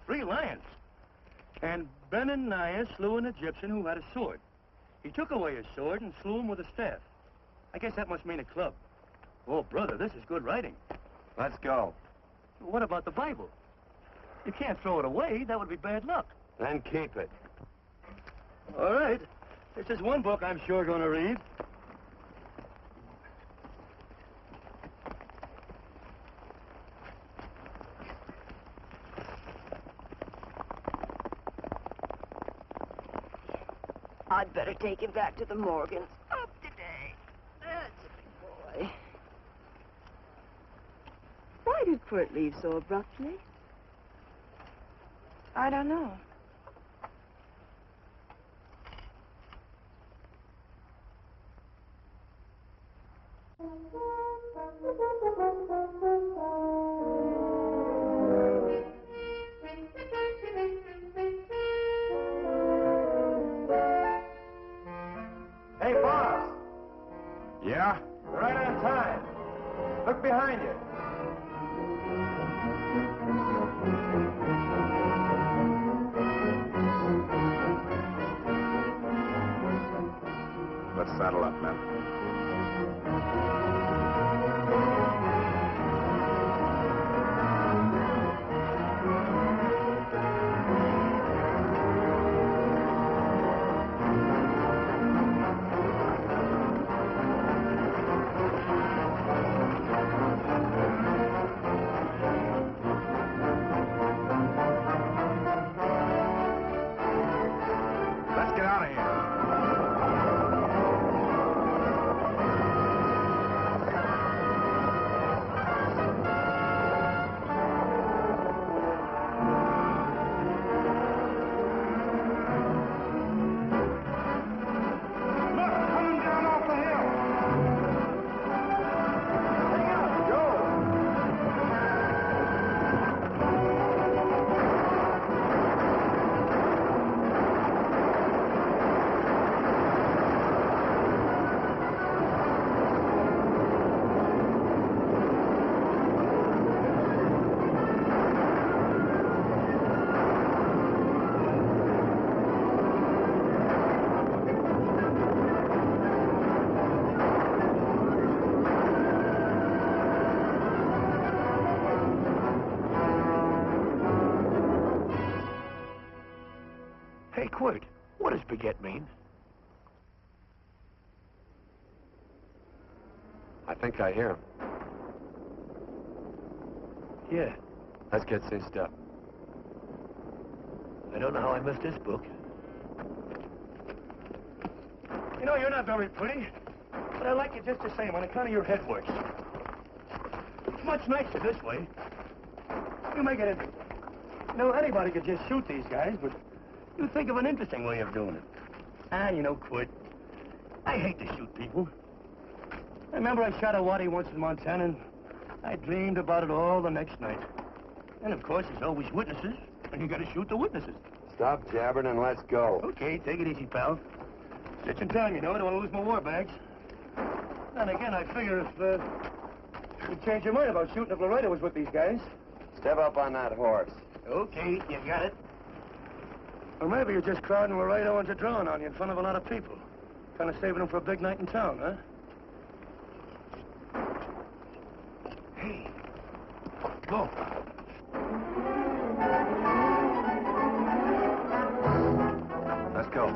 3 lions. And Benaniah slew an Egyptian who had a sword. He took away his sword and slew him with a staff. I guess that must mean a club. Oh, brother, this is good writing. Let's go. What about the Bible? You can't throw it away. That would be bad luck. Then keep it. All right. This is one book I'm sure going to read. I'd better take him back to the Morgans. Up today. That's a big boy. Why did Quirt leave so abruptly? I don't know. Hey, boss. Yeah? You're right on time. Look behind you. Let's saddle up, men. Let's get out of here. Hey, Quirt, what does baguette mean? I think I hear him. Yeah, Let's get cinched up. I don't know how I missed this book. You know, you're not very pretty, but I like you just the same on account of your head works. It's much nicer this way. You make it interesting. You know, anybody could just shoot these guys, but you think of an interesting way of doing it. And, you know, Quirt, I hate to shoot people. I remember I shot a waddy once in Montana, and I dreamed about it all the next night. And, of course, there's always witnesses, and you gotta shoot the witnesses. Stop jabbering and let's go. Okay, take it easy, pal. Stitching time, you know. I don't want to lose my war bags. And again, I figure if you'd change your mind about shooting if Laredo was with these guys. Step up on that horse. Okay, you got it. Or maybe you're just crowding Laredo into drawing on you in front of a lot of people. Kind of saving them for a big night in town, huh? Hey, go. Let's go.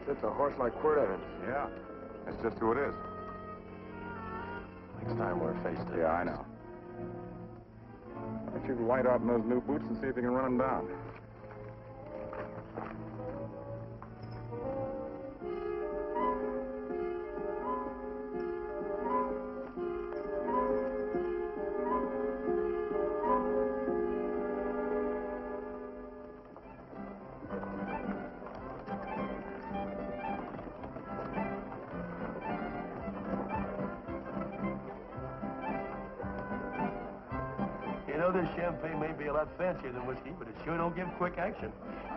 It's a horse like Quirt Evans. Yeah, that's just who it is. Next time we're face to face. Yeah, I know. Why don't you light out in those new boots and see if you can run him down? know this champagne may be a lot fancier than whiskey, but it sure don't give quick action.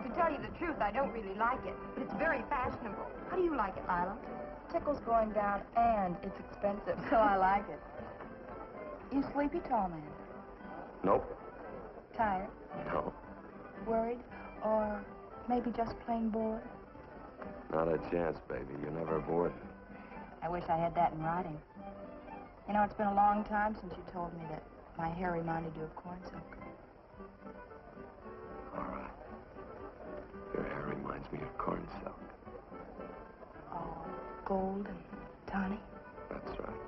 To tell you the truth, I don't really like it, but it's very fashionable. How do you like it, Lila? Tickle's going down, and it's expensive, so I like it. You sleepy, tall man? Nope. Tired? No. Worried? Or maybe just plain bored? Not a chance, baby. You're never bored. I wish I had that in writing. You know, it's been a long time since you told me that my hair reminded you of corn silk. All right. Your hair reminds me of corn silk. All gold and tawny? That's right.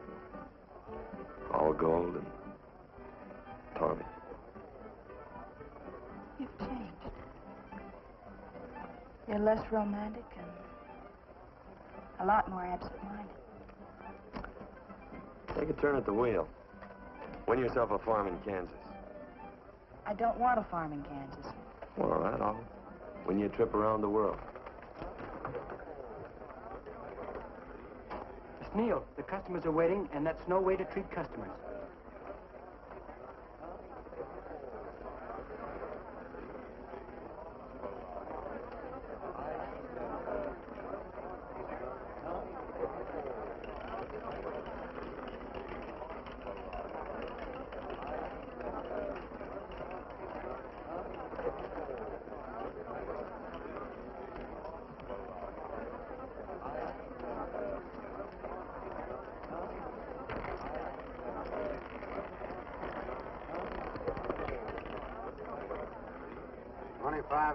All gold and tawny. You've changed. You're less romantic and a lot more absent-minded. Take a turn at the wheel. Win yourself a farm in Kansas. I don't want a farm in Kansas. Well, all right, I'll win you a trip around the world. Miss Neal, the customers are waiting, and that's no way to treat customers.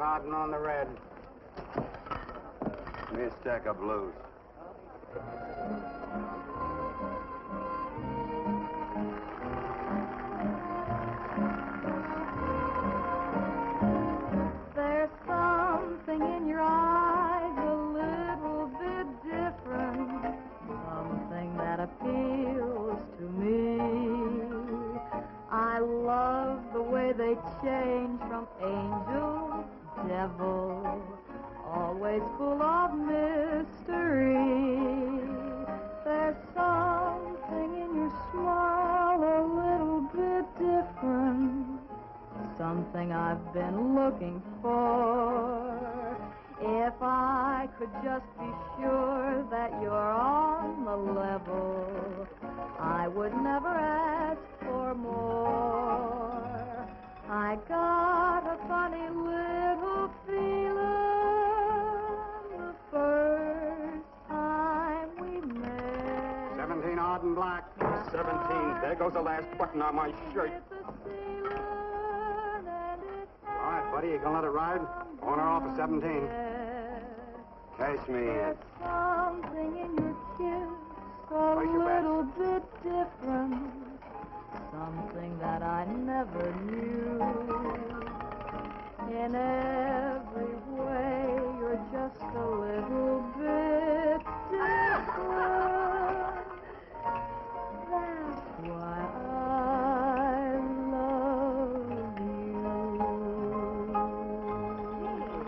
Out and on the red. Give me a stack of blues. There's something in your eyes a little bit different, something that appeals to me. I love the way they change from angel to devil, always full of mystery. There's something in your smile a little bit different, something I've been looking for. If I could just be sure that you're on the level, I would never ask for more. I got a funny little feeling the first time we met. 17 odd and black. 17. There goes the last button on my shirt. All right, buddy, you gonna let it ride? On or off of 17. Cash me in. Something in your kiss a little bit different, something that I never knew. In every way, you're just a little bit different. That's why I love you.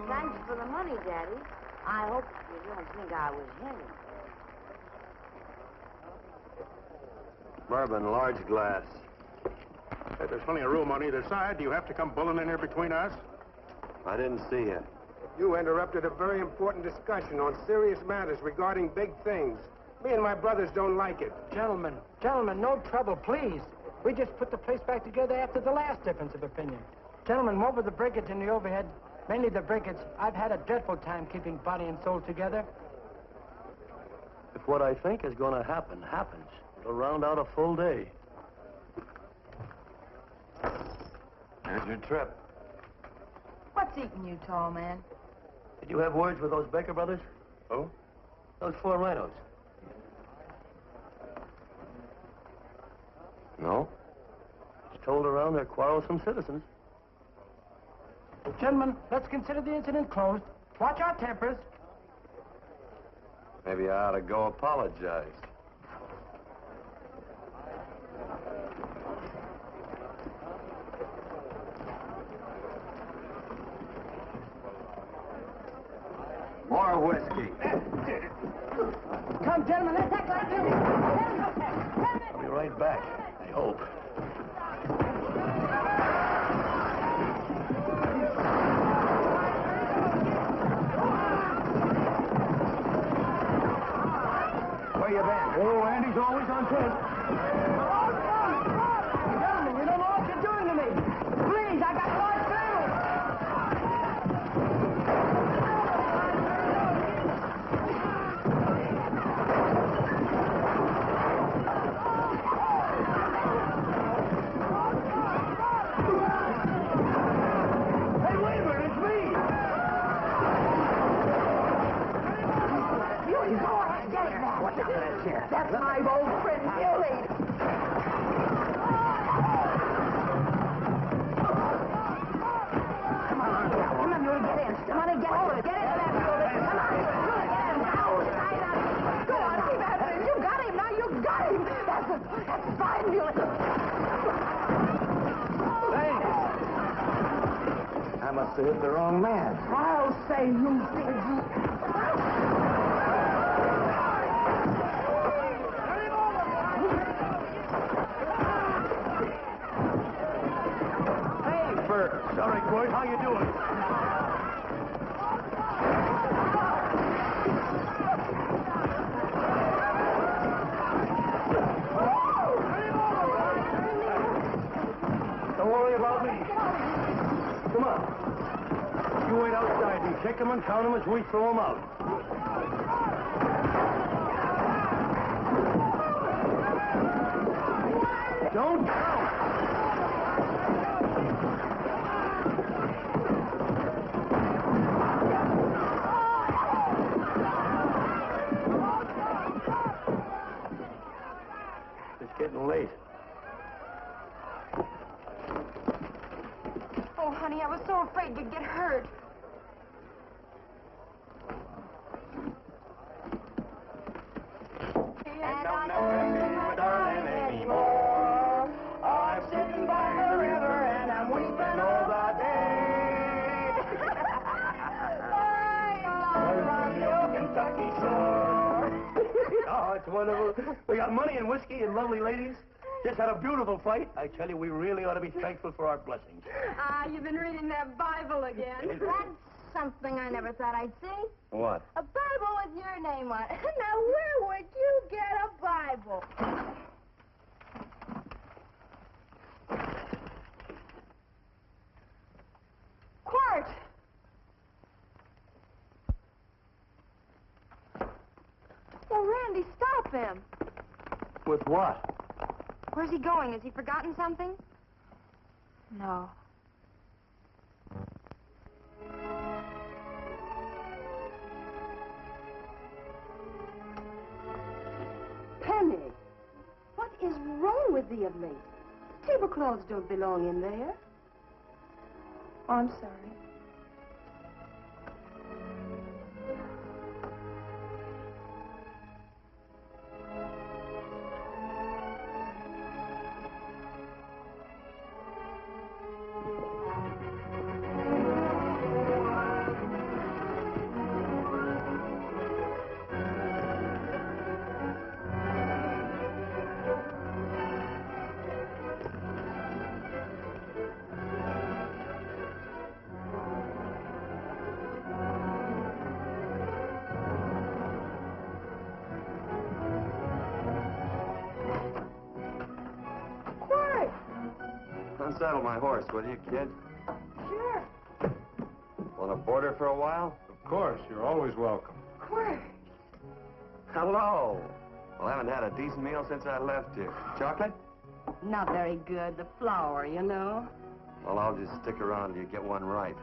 Thanks for the money, Daddy. I hope you don't think I was him. Bourbon, large glass. Hey, there's plenty of room on either side. Do you have to come bulling in here between us? I didn't see you. You interrupted a very important discussion on serious matters regarding big things. Me and my brothers don't like it. Gentlemen, no trouble, please. We just put the place back together after the last difference of opinion. Gentlemen, what with the breakage and the overhead, mainly the breakage, I've had a dreadful time keeping body and soul together. If what I think is going to happen happens, it'll round out a full day. Here's your trip. What's eating you, tall man? Did you have words with those Baker brothers? Who? Those four rhinos. No. It's told around they're quarrelsome citizens. Gentlemen, let's consider the incident closed. Watch our tempers. Maybe I ought to go apologize. More whiskey. Come, gentlemen, let's act like you. I'll be right back, I hope. That's my old friend, Billy. Come on, Muley, get in. Come on and get hold of it. Get into that building. Come on, Muley, get in. Now, tight up. Go on, keep at it. You got him. Now you got him. That's fine, Muley. Thanks. I must have hit the wrong man. I'll say you did. Hey, Bert. Sorry, Court. How you doing? Don't worry about me. Come on. You wait outside. We check them and count them as we throw them out. Don't count. It's getting late. Oh, honey, I was so afraid you'd get hurt. And I'm not missing my darling anymore. I'm sitting by the river and I'm weeping all the day. From your Kentucky shore. Oh, it's wonderful. We got money and whiskey and lovely ladies. Just had a beautiful fight. I tell you, we really ought to be thankful for our blessings. Ah, you've been reading that Bible again. That's something I never thought I'd see. What? A Bible with your name on it. Now, where would you get a Bible? Quart! Well, Randy, stop him. With what? Where's he going? Has he forgotten something? No. Penny, what is wrong with thee of late? Tablecloths don't belong in there. Oh, I'm sorry. Unsaddle my horse, will you, kid? Sure. Want to board her for a while? Of course, you're always welcome. Quart. Hello. Well, I haven't had a decent meal since I left here. Chocolate? Not very good. The flour, you know. Well, I'll just stick around till you get one right.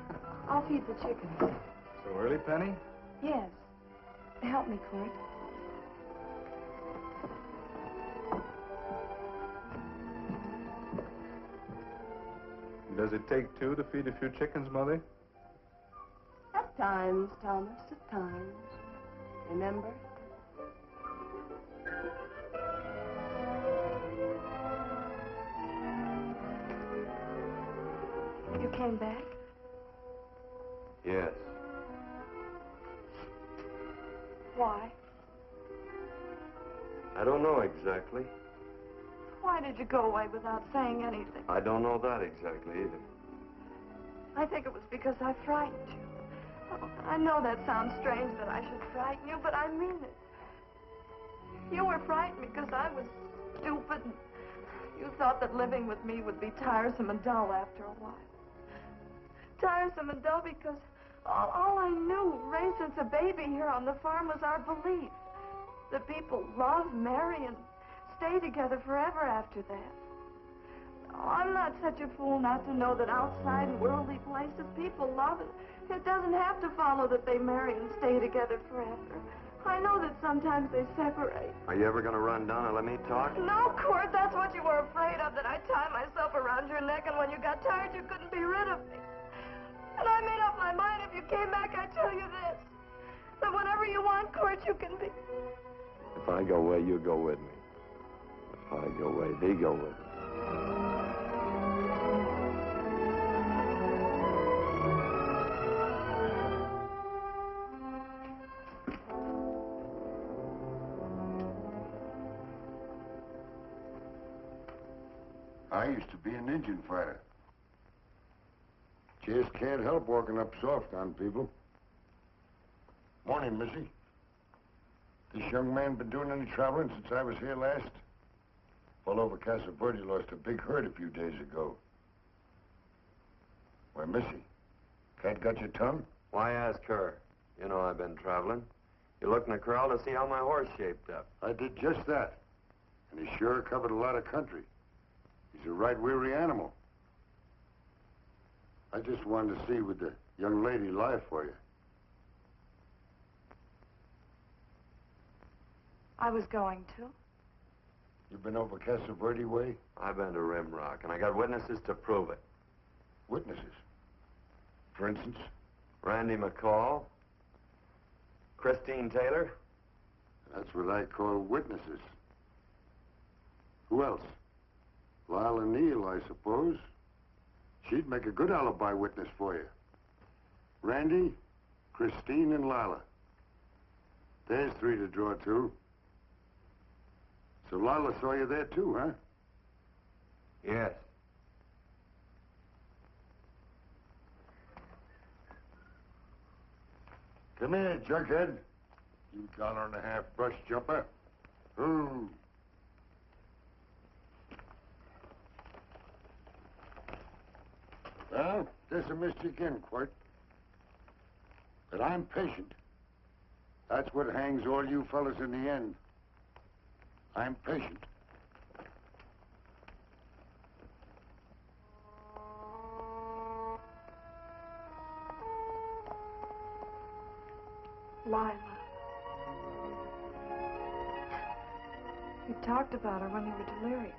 I'll feed the chickens. So early, Penny? Yes. Help me, Quart. Does it take two to feed a few chickens, Mother? At times, Thomas, at times. Remember? You came back? Yes. Why? I don't know exactly. Why did you go away without saying anything? I don't know that exactly either. I think it was because I frightened you. Oh, I know that sounds strange that I should frighten you, but I mean it. You were frightened because I was stupid, and you thought that living with me would be tiresome and dull after a while. Tiresome and dull because all I knew, raised since a baby here on the farm, was our belief that people love, marry, and stay together forever after that. Oh, I'm not such a fool not to know that outside in worldly places people love, and it doesn't have to follow that they marry and stay together forever. I know that sometimes they separate. Are you ever going to run down and let me talk? No, Cord, that's what you were afraid of, that I'd tie myself around your neck, and when you got tired, you couldn't be rid of me. And I made up my mind, if you came back, I'd tell you this, that whenever you want, Cord, you can be. If I go away, you go with me. If I go away, they go with me. I used to be an engine fighter. Just can't help walking up soft on people. Morning, Missy. This young man been doing any traveling since I was here last? All over Casa Verde lost a big herd a few days ago. Why, Missy, cat got your tongue? Why ask her? You know I've been traveling. You looked in the corral to see how my horse shaped up. I did just that. And he sure covered a lot of country. He's a right weary animal. I just wanted to see would the young lady lie for you. I was going to. You been over Casa Verde way? I've been to Rimrock, and I got witnesses to prove it. Witnesses? For instance? Randy McCall, Christine Taylor. That's what I call witnesses. Who else? Lila Neal, I suppose. She'd make a good alibi witness for you. Randy, Christine, and Lila. There's three to draw to. So Lila saw you there too, huh? Yes. Come here, junkhead. You $1.50 brush jumper. Ooh. Well, dismissed you again, Quirt. But I'm patient. That's what hangs all you fellas in the end. I'm patient. Lila. You talked about her when you were delirious.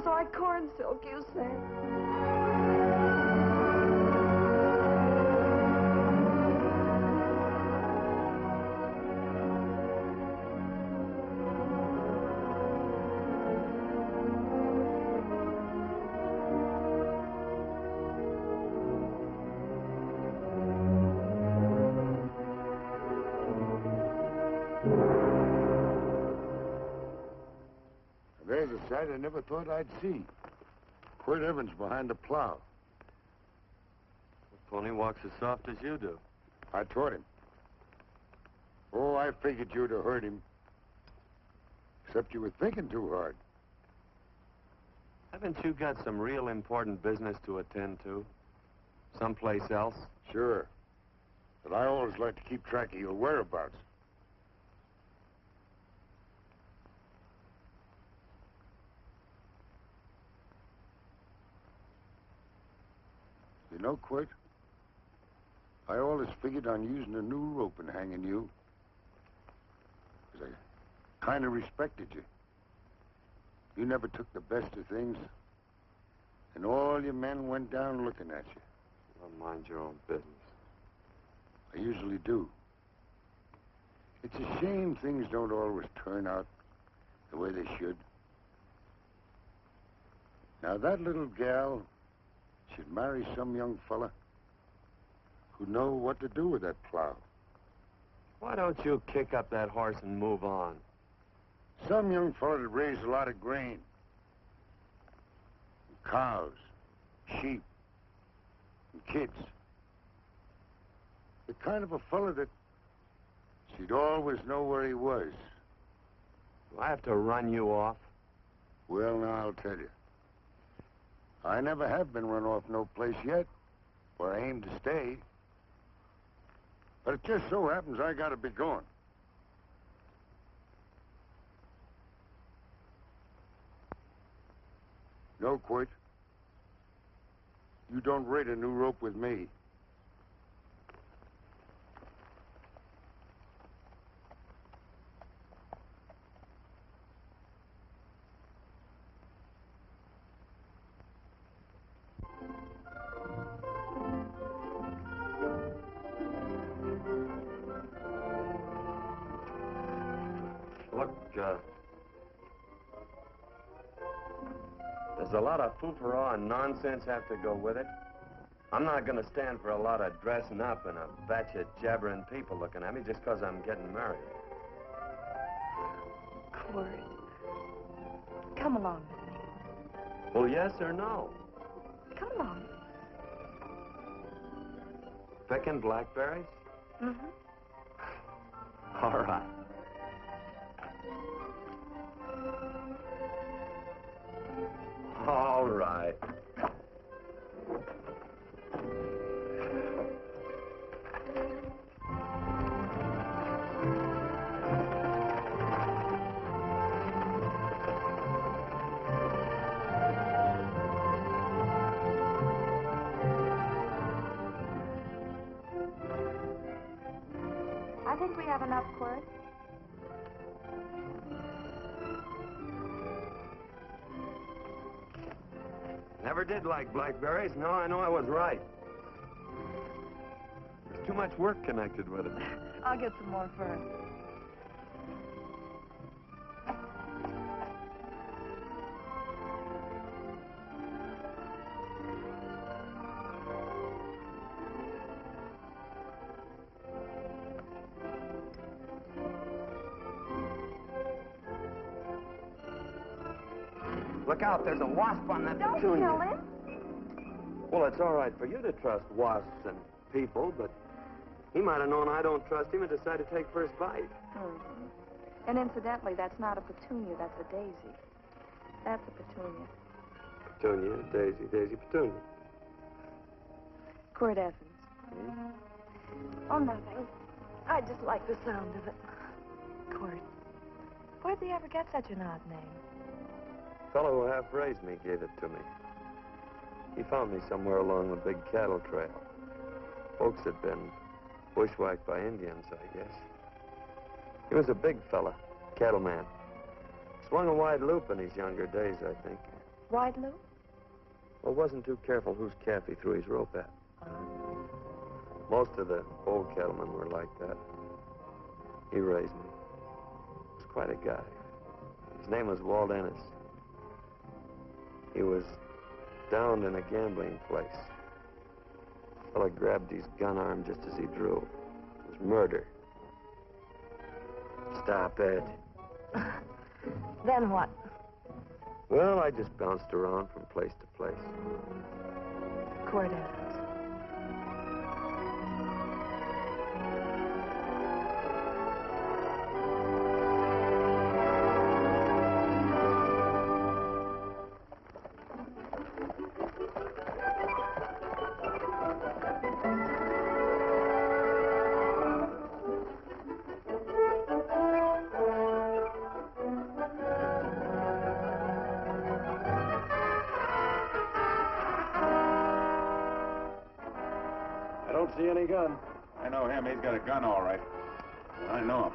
Like corn silk, you say. There's a sight I never thought I'd see. Quirt Evans behind the plow. The pony walks as soft as you do. I taught him. Oh, I figured you'd have heard him. Except you were thinking too hard. Haven't you got some real important business to attend to? Someplace else? Sure. But I always like to keep track of your whereabouts. You know, Quirt, I always figured on using a new rope and hanging you. 'Cause I kind of respected you. You never took the best of things, and all your men went down looking at you. Well, mind your own business. I usually do. It's a shame things don't always turn out the way they should. Now, that little gal should marry some young fella who'd know what to do with that plow. Why don't you kick up that horse and move on? Some young fella that raised a lot of grain. And cows, sheep, and kids. The kind of a fella that she'd always know where he was. Do I have to run you off? Well, now, I'll tell you. I never have been run off no place yet, where I aim to stay. But it just so happens I gotta be going. No, Quirt. You don't raid a new rope with me. Look, there's a lot of foo-for-all and nonsense have to go with it. I'm not going to stand for a lot of dressing up and a batch of jabbering people looking at me just because I'm getting married. Cord, come along with me. Well, yes or no? Come along. Picking blackberries? Mm-hmm. All right. All right. I think we have enough, Cord. Never did like blackberries. No, I know I was right. There's too much work connected with it. I'll get some more first. Look out, there's a wasp on that Don't petunia. kill him. Well, it's all right for you to trust wasps and people, but he might have known I don't trust him and decided to take first bite. Mm-hmm. And incidentally, that's not a petunia, that's a daisy. That's a petunia. Petunia, daisy, daisy, petunia. Cord Evans. Hmm? Oh, nothing. I just like the sound of it. Cord, where'd they ever get such an odd name? The fellow who half-raised me gave it to me. He found me somewhere along the big cattle trail. Folks had been bushwhacked by Indians, I guess. He was a big fella, cattleman. Swung a wide loop in his younger days, I think. Wide loop? Well, wasn't too careful whose calf he threw his rope at. Most of the old cattlemen were like that. He raised me. He was quite a guy. His name was Walt Ennis. He was downed in a gambling place. The fella grabbed his gun arm just as he drew. It was murder. Stop it. Then what? Well, I just bounced around from place to place. Cord Evans. gun. I know him. He's got a gun, all right. I know him.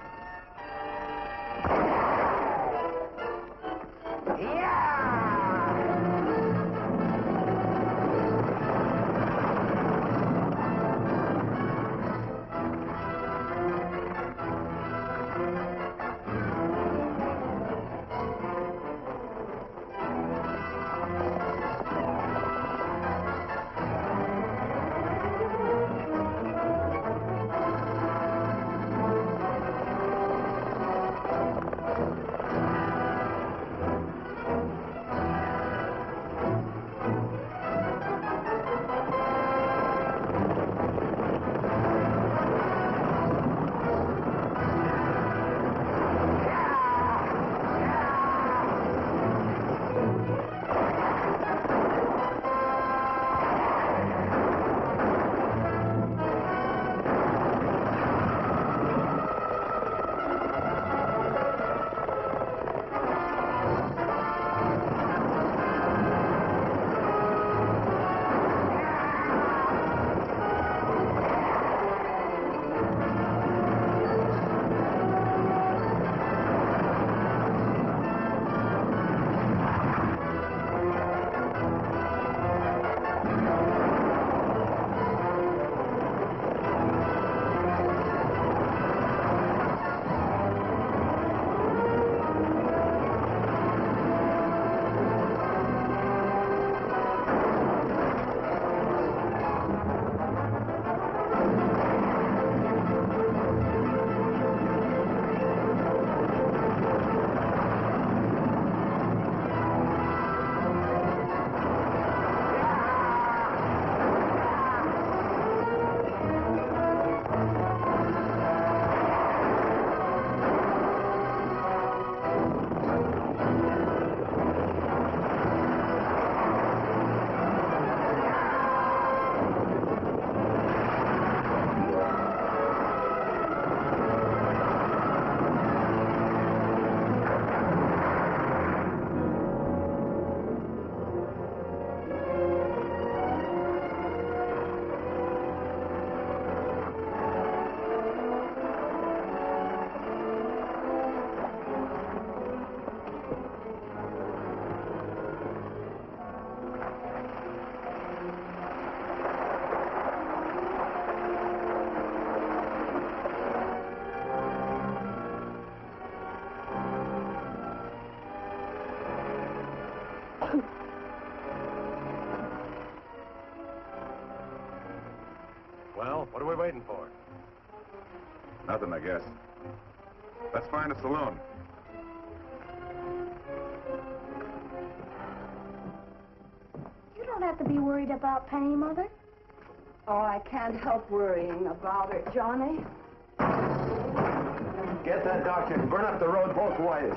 Well, what are we waiting for? Nothing, I guess. Let's find a saloon. You don't have to be worried about Penny, Mother. Oh, I can't help worrying about her, Johnny. Get that doctor and burn up the road both ways.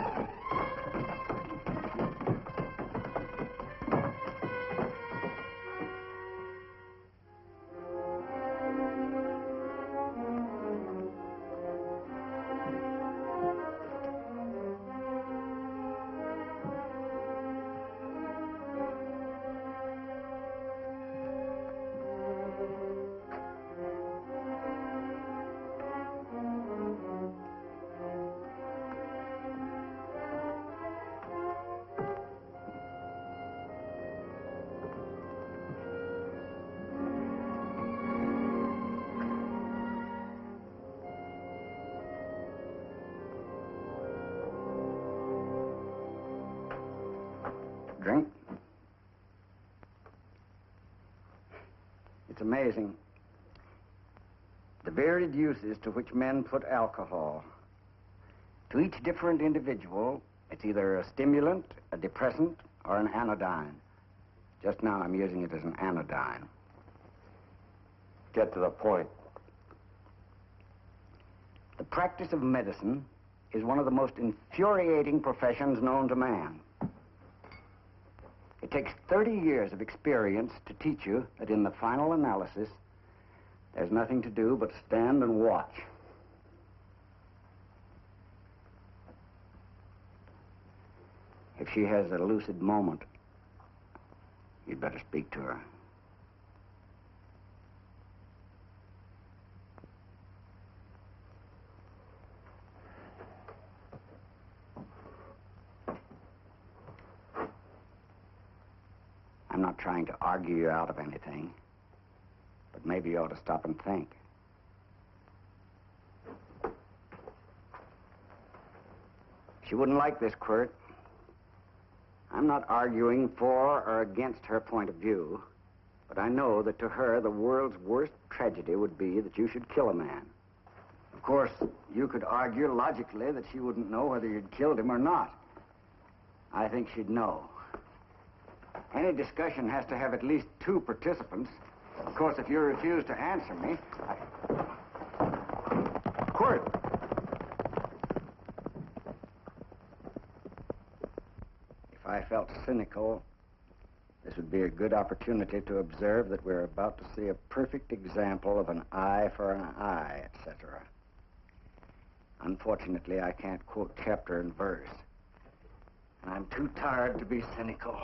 Drink? It's amazing. The varied uses to which men put alcohol. To each different individual, it's either a stimulant, a depressant, or an anodyne. Just now I'm using it as an anodyne. Get to the point. The practice of medicine is one of the most infuriating professions known to man. It takes 30 years of experience to teach you that in the final analysis, there's nothing to do but stand and watch. If she has a lucid moment, you'd better speak to her. not trying to argue you out of anything, but maybe you ought to stop and think. She wouldn't like this, Quirt. I'm not arguing for or against her point of view, but I know that to her, the world's worst tragedy would be that you should kill a man. Of course, you could argue logically that she wouldn't know whether you'd killed him or not. I think she'd know. Any discussion has to have at least two participants. Of course, if you refuse to answer me, Quirt! If I felt cynical, this would be a good opportunity to observe that we're about to see a perfect example of an eye for an eye, etc. Unfortunately, I can't quote chapter and verse. And I'm too tired to be cynical.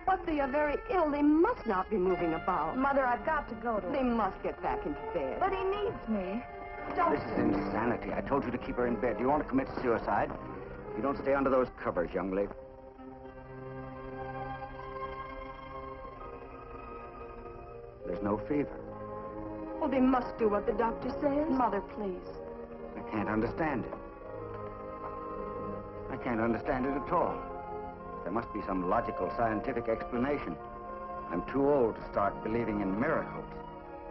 What, they are very ill. They must not be moving about. Mother, I've got to go to They must get back into bed. But he needs me. Don't. This is insanity. I told you to keep her in bed. Do you want to commit suicide? You don't stay under those covers, young lady. There's no fever. Well, they must do what the doctor says. Mother, please. I can't understand it. I can't understand it at all. There must be some logical, scientific explanation. I'm too old to start believing in miracles.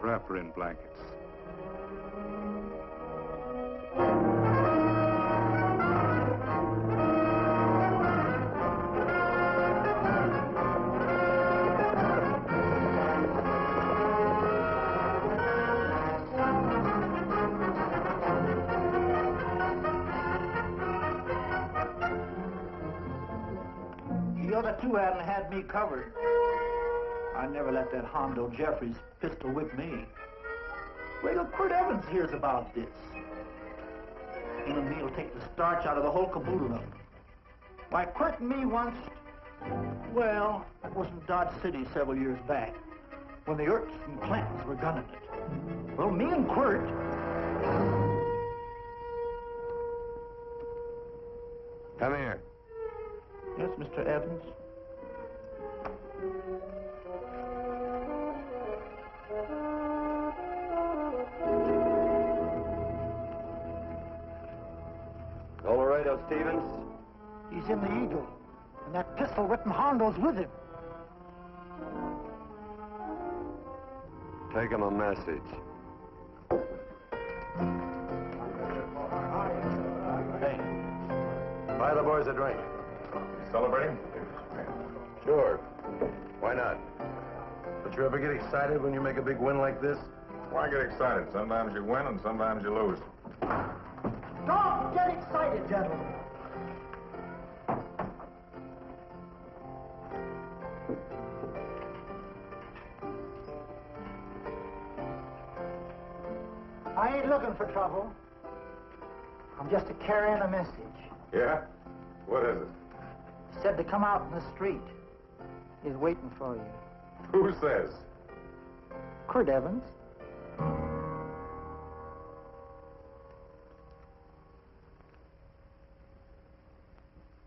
Wrap her in blankets. The other two hadn't had me covered. I never let that Hondo Jeffries pistol whip me. Wait till Quirt Evans hears about this. Him and me'll take the starch out of the whole caboodle of it. Why, Quirt and me once... Well, that was in Dodge City several years back, when the Erks and Clintons were gunning it. Well, me and Quirt... Come here. Yes, Mr. Evans? Colorado Stevens? He's in the Eagle, and that pistol-whipping Hondo's with him. Take him a message. Hey, buy the boys a drink. Celebrating? Sure. Why not? Don't you ever get excited when you make a big win like this? Why get excited? Sometimes you win and sometimes you lose. Don't get excited, gentlemen. I ain't looking for trouble. I'm just carrying a message. Yeah? What is it? Said to come out in the street. He's waiting for you. Who says? Quirt Evans.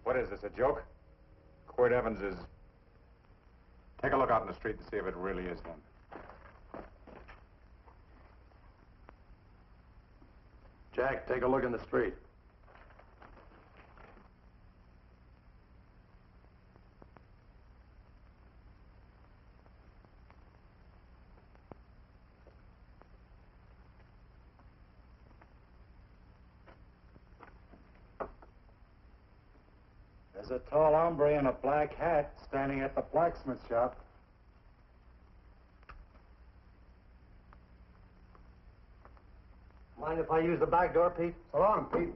What is this, a joke? Quirt Evans is... Take a look out in the street and see if it really is him. Jack, take a look in the street. There's a tall hombre in a black hat standing at the blacksmith shop. Mind if I use the back door, Pete? So long, Pete.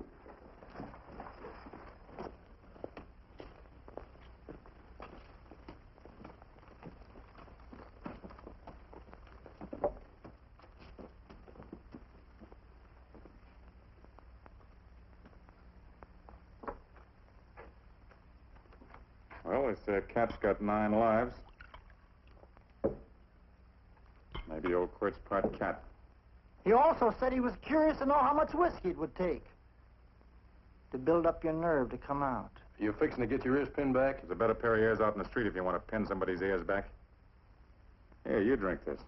Well, this cat's got 9 lives. Quirt's part cat. He also said he was curious to know how much whiskey it would take to build up your nerve to come out. You fixing to get your ears pinned back? There's a better pair of ears out in the street if you want to pin somebody's ears back. Here, you drink this.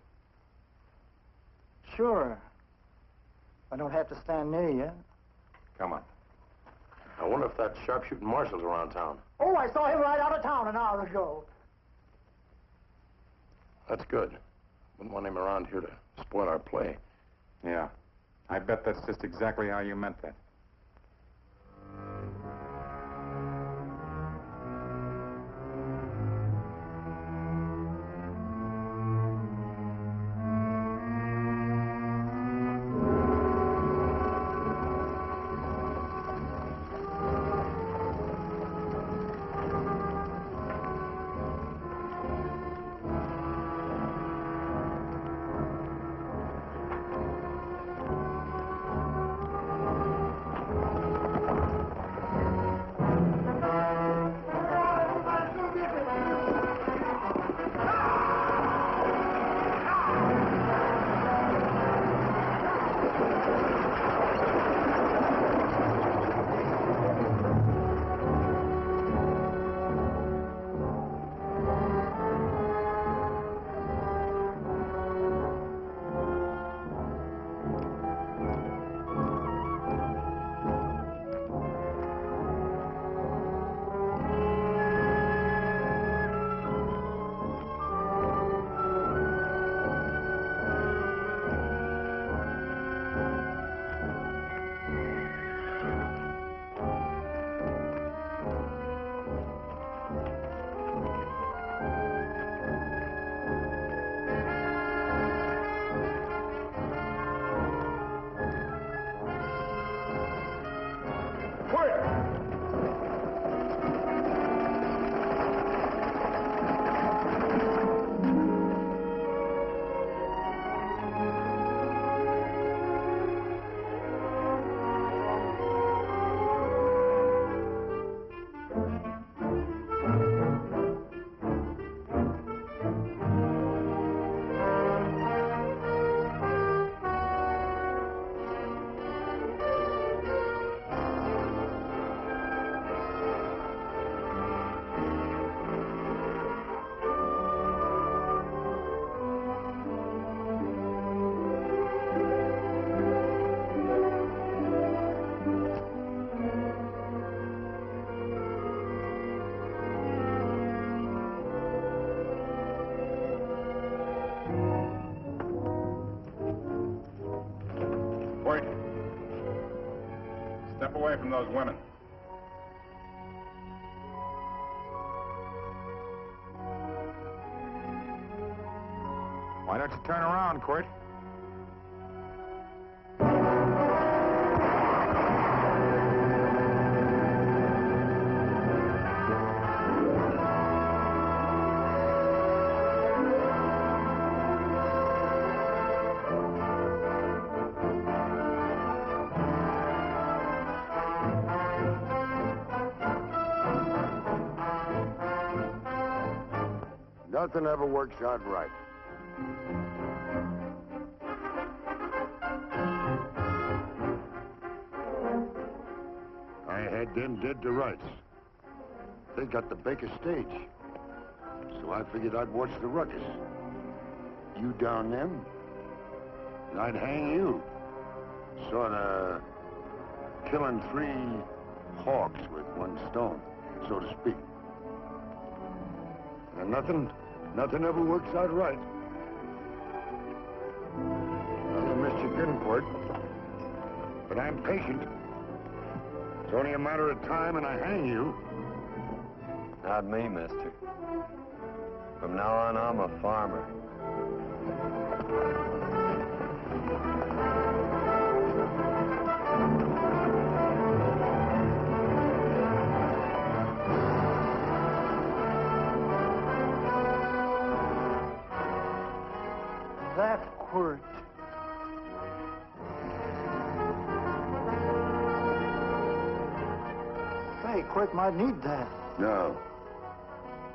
Sure. I don't have to stand near you. Come on. I wonder if that sharpshooting marshal's around town. Oh, I saw him ride out of town an hour ago. That's good. Wouldn't want him around here to spoil our play. Yeah. I bet that's just exactly how you meant that. Wait. Step away from those women. Why don't you turn around, Quirt? Nothing ever works out right. I had them dead to rights. They got the Baker stage. So I figured I'd watch the ruckus. You down them, and I'd hang you. Sorta killing three hawks with one stone, so to speak. And nothing ever works out right. Well, I missed you good, Quirt. But I'm patient. It's only a matter of time and I hang you. Not me, mister. From now on, I'm a farmer. That Quirt. Say, Quirt might need that. No.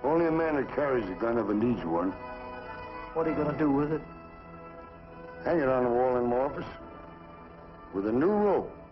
Only a man that carries a gun ever needs one. What are you going to do with it? Hang it on the wall in my office with a new rope.